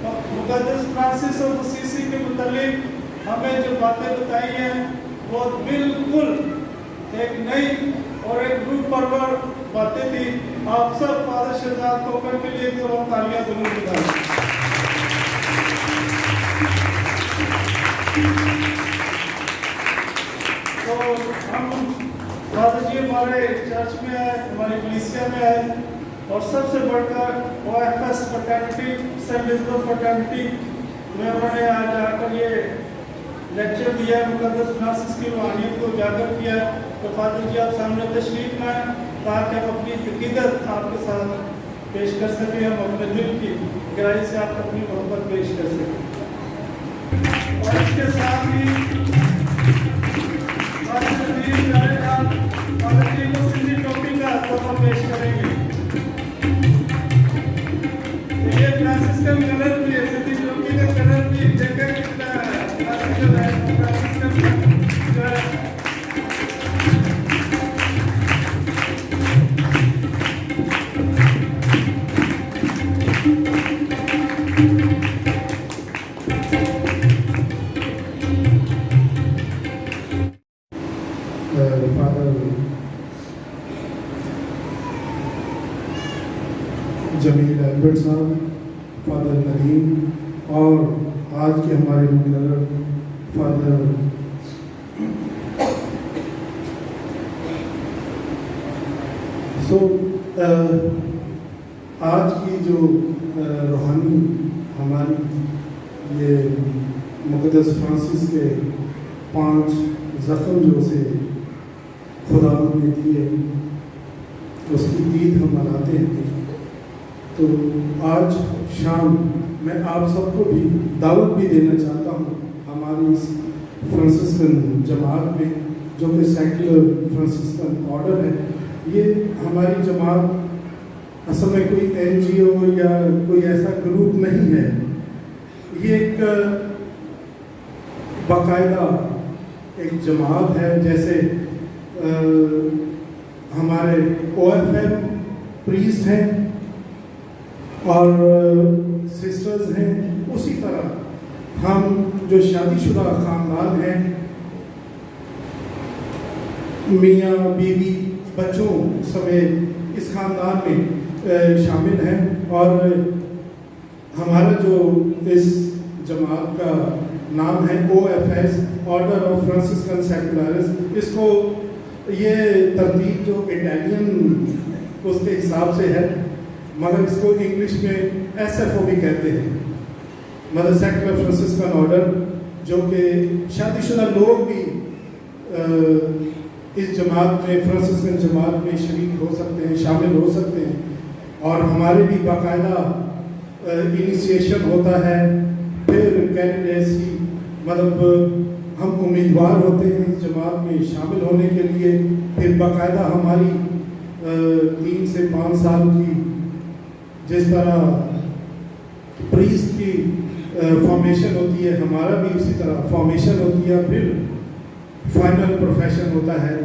मुकद्दस फ्रांसिस ऑफ असीसी के मुतालिक हमें जो बातें बताई हैं वो बिल्कुल एक नई और एक रूप परवर बातें थी। आप सब फादर शहजाद खोकर के लिए तो तालियां जरूर बजाएं। तो हम फादर जी हमारे चर्च में आए, हमारी कलीसिया में आए और सबसे बढ़कर OFS fraternity, Saint Elizabeth fraternity में उन्होंने आज आकर ये लेक्चर दिया, मुकद्दस फ्रांसिस की रूहानियत को उजागर किया। तो फादर जी आप सामने तशरीफ लाएं ताकि हम अपनी अकीदत आपके साथ पेश कर सकें, हम अपने दिल की गहराई से आप अपनी मोहब्बत पेश कर सकें। और इसके साथ ही फादर जी को सिंधी टोपी का तोहफा पेश करेंगे। ये फ्रांसिस्कन कलर भी है, सिंधी टोपी का कलर भी देखकर कितना क्लासिकल है, फ्रांसिस्कन जो है। जमील एल्बर्ट साहब, फादर नदीम और आज के हमारे मुकर्रर फादर आज की जो रूहानी हमारी ये मुकद्दस फ्रांसिस के 5 ज़ख्म जो से खुदा ने दिए उसकी ईद हम मनाते हैं। तो आज शाम मैं आप सबको भी दावत भी देना चाहता हूँ हमारी इस फ्रांसिस्कन जमात में, जो कि सेक्युलर फ्रांसिस्कन ऑर्डर है। ये हमारी जमात असल में कोई NGO या कोई ऐसा ग्रुप नहीं है, ये एक बाकायदा एक जमात है। जैसे हमारे OFM प्रीस्ट हैं और सिस्टर्स हैं, उसी तरह हम जो शादीशुदा ख़ानदान हैं, मियाँ बीवी बच्चों समेत इस ख़ानदान में शामिल हैं। और हमारा जो इस जमात का नाम है OFS, order of Franciscan secularist. इसको ये तरतीब जो इटालियन उसके हिसाब से है, मगर इसको इंग्लिश में SFO भी कहते हैं, मतलब सेक्युलर फ्रांसिस्कन ऑर्डर, जो कि शादीशुदा लोग भी इस जमात में, फ्रांसिस्कन जमात में शरीक हो सकते हैं, शामिल हो सकते हैं। और हमारे भी बाकायदा इनिशिएशन होता है, फिर कैंडिडेसी, मतलब हम उम्मीदवार होते हैं इस जमात में शामिल होने के लिए। फिर बाकायदा हमारी 3 से 5 साल की जिस तरह प्रीस्ट की फॉर्मेशन होती है, हमारा भी उसी तरह फॉर्मेशन होती है। फिर फाइनल प्रोफेशन होता है,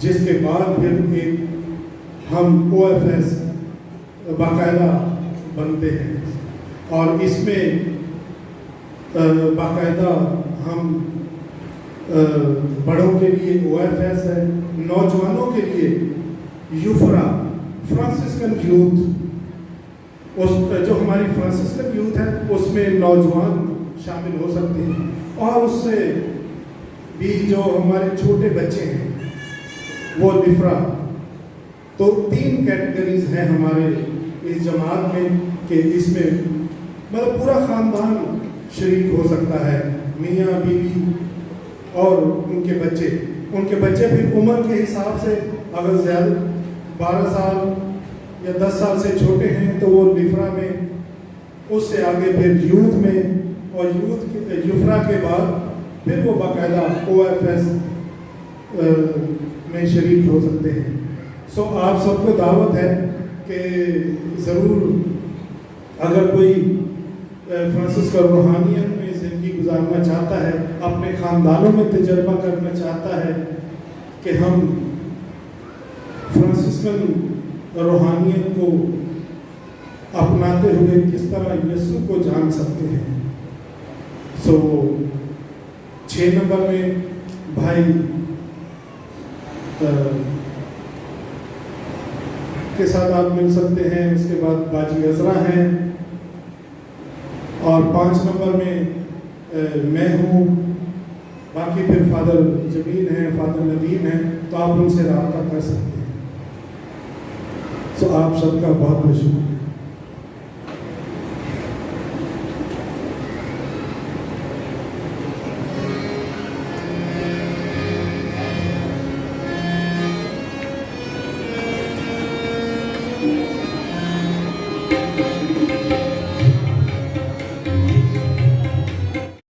जिसके बाद फिर एक हम OFS बाकायदा बनते हैं। और इसमें बाकायदा हम बड़ों के लिए OFS है, नौजवानों के लिए यूफ्रा फ्रांसिस्कन यूथ, उस जो हमारी फ्रांसिस्कन यूथ है उसमें नौजवान शामिल हो सकते हैं। और उससे भी जो हमारे छोटे बच्चे हैं वो लिफ्रा। तो 3 कैटेगरीज हैं हमारे इस जमात में कि इसमें मतलब पूरा ख़ानदान शरीक हो सकता है, मियाँ बीवी और उनके बच्चे फिर उम्र के हिसाब से अगर ज़्यादा 12 साल या 10 साल से छोटे हैं तो वो लिफ्रा में, उससे आगे फिर यूथ में, और यूफ्रा के बाद फिर वो बाकायदा OFS में शरीक हो सकते हैं। सो आप सबको दावत है कि ज़रूर अगर कोई फ्रांसिस का रूहानियत में ज़िंदगी गुजारना चाहता है, अपने ख़ानदानों में तजर्बा करना चाहता है कि हम फ्रांसिस्कन रूहानियत को अपनाते हुए किस तरह यीशु को जान सकते हैं। 6 नंबर में भाई के साथ आप मिल सकते हैं। उसके बाद बाजी अजरा हैं और 5 नंबर में मैं हूँ। बाकी फिर फादर जमीन हैं, फादर नदीम हैं, तो आप उनसे रब्ता कर सकते हैं। आप सबका बहुत बहुत शुक्रिया।